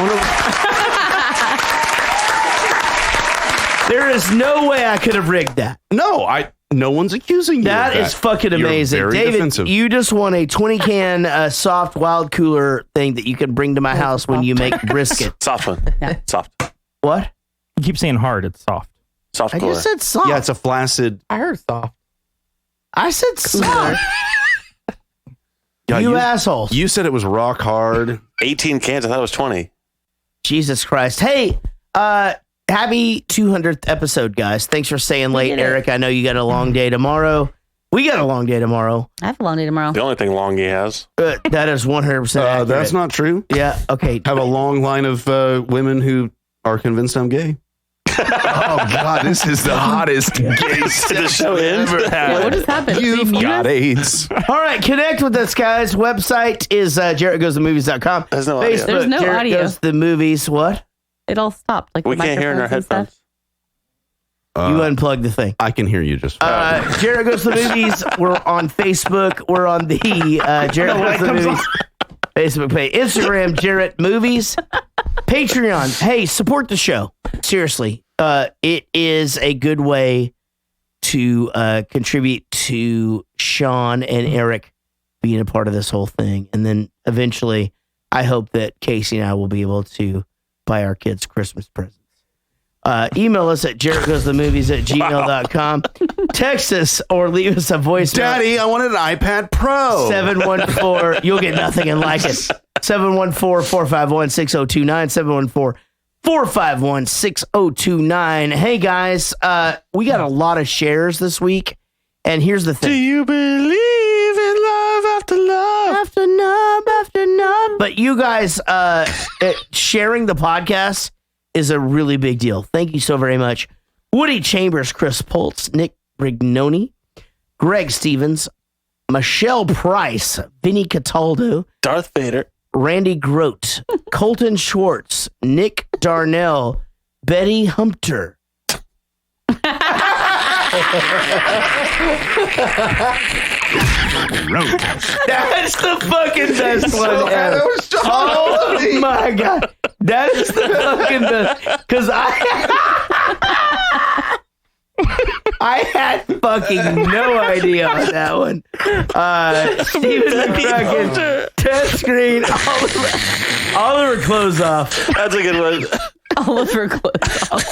There is no way I could have rigged that. No one's accusing you. That is fucking amazing. You're very David, defensive. you just won a 20-can soft Wild Cooler thing that you can bring to my house when you make brisket. Soft one. Yeah. Soft. What? You keep saying hard. It's soft. Soft I cooler. just said soft. Yeah, it's a flaccid. I heard soft. I said soft. Yeah, you assholes. You said it was rock hard. 18 cans. I thought it was 20. Jesus Christ. Hey, happy 200th episode, guys. Thanks for staying late, Eric. I know you got a long day tomorrow. We got a long day tomorrow. I have a long day tomorrow. The only thing Longy has. That is 100% accurate. That's not true. Yeah, okay. Have a long line of women who are convinced I'm gay. Oh, God, this is the hottest gay sex show ever had. What just happened? You've got AIDS. All right, connect with us, guys. Website is JarrettGoesToMovies.com. There's no audio. There's no Jarrett audio. Goes to the Movies. What? It all stopped. Like We the can't hear in our microphones and stuff. headphones. You unplugged the thing. I can hear you just fine. Jarrett Goes to the Movies. We're on Facebook. We're on the Jarrett Goes to the Movies Facebook page. Instagram, Jarrett Movies. Patreon. Hey, support the show. Seriously. It is a good way to contribute to Sean and Eric being a part of this whole thing. And then eventually, I hope that Casey and I will be able to buy our kids Christmas presents. Email us at jaredgoesthemovies@gmail.com. Text us or leave us a voicemail. Daddy, I wanted an iPad Pro. 714. You'll get nothing and like it. 714-451-6029. 714-451-6029. Hey guys, we got a lot of shares this week, and here's the thing. Do you believe in love after love? After love. But you guys sharing the podcast is a really big deal. Thank you so very much. Woody Chambers, Chris Poltz, Nick Brignoni, Greg Stevens, Michelle Price, Vinny Cataldo, Darth Vader, Randy Grote, Colton Schwartz, Nick Darnell, Betty Humpter. That's the fucking best one ever. Oh my god, that is the fucking best. Because I had fucking no idea on that one. Steven McCracken, touch screen, Oliver close off. That's a good one. Oliver close off.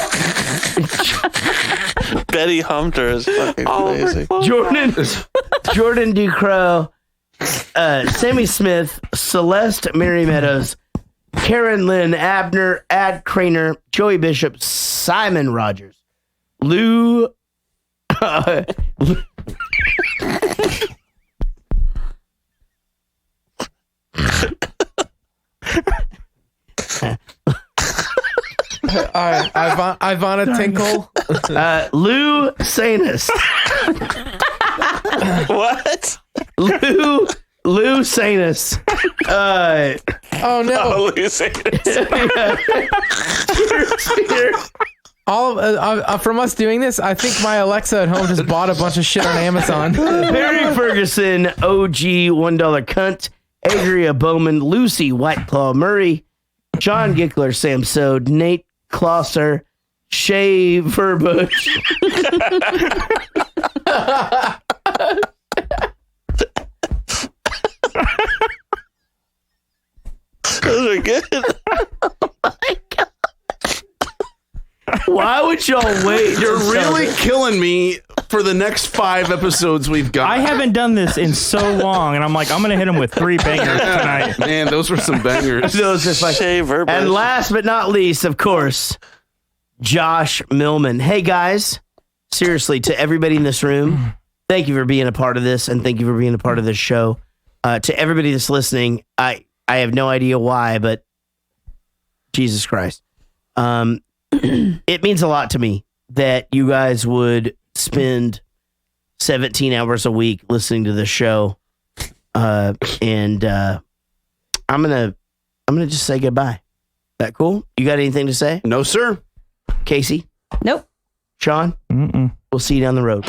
Betty Humpter is fucking crazy. Jordan Ducrow, Sammy Smith, Celeste Mary Meadows, Karen Lynn Abner, Ad Craner, Joey Bishop, Simon Rogers, Lou. Ivana Tinkle. Lou Sanus. What? Lou Sanus. Oh no. Oh, Lou Sanus. All of, from us doing this, I think my Alexa at home just bought a bunch of shit on Amazon. Barry Ferguson, OG $1 cunt, Adria Bowman, Lucy Whiteclaw Murray, John Gickler, Sam Sode, Nate Klosser, Shay Verbush. Those are good. Oh my God. Why would y'all wait? You're really killing me for the next 5 episodes we've got. I haven't done this in so long, and I'm like, I'm going to hit him with 3 bangers tonight. Man, those were some bangers. Those are fucking. And last but not least, of course, Josh Millman. Hey guys, seriously, to everybody in this room, thank you for being a part of this, and thank you for being a part of this show. To everybody that's listening, I have no idea why, but Jesus Christ. It means a lot to me that you guys would spend 17 hours a week listening to this show. And I'm gonna just say goodbye. That cool? You got anything to say? No, sir. Casey? Nope. Sean? Mm-mm. We'll see you down the road.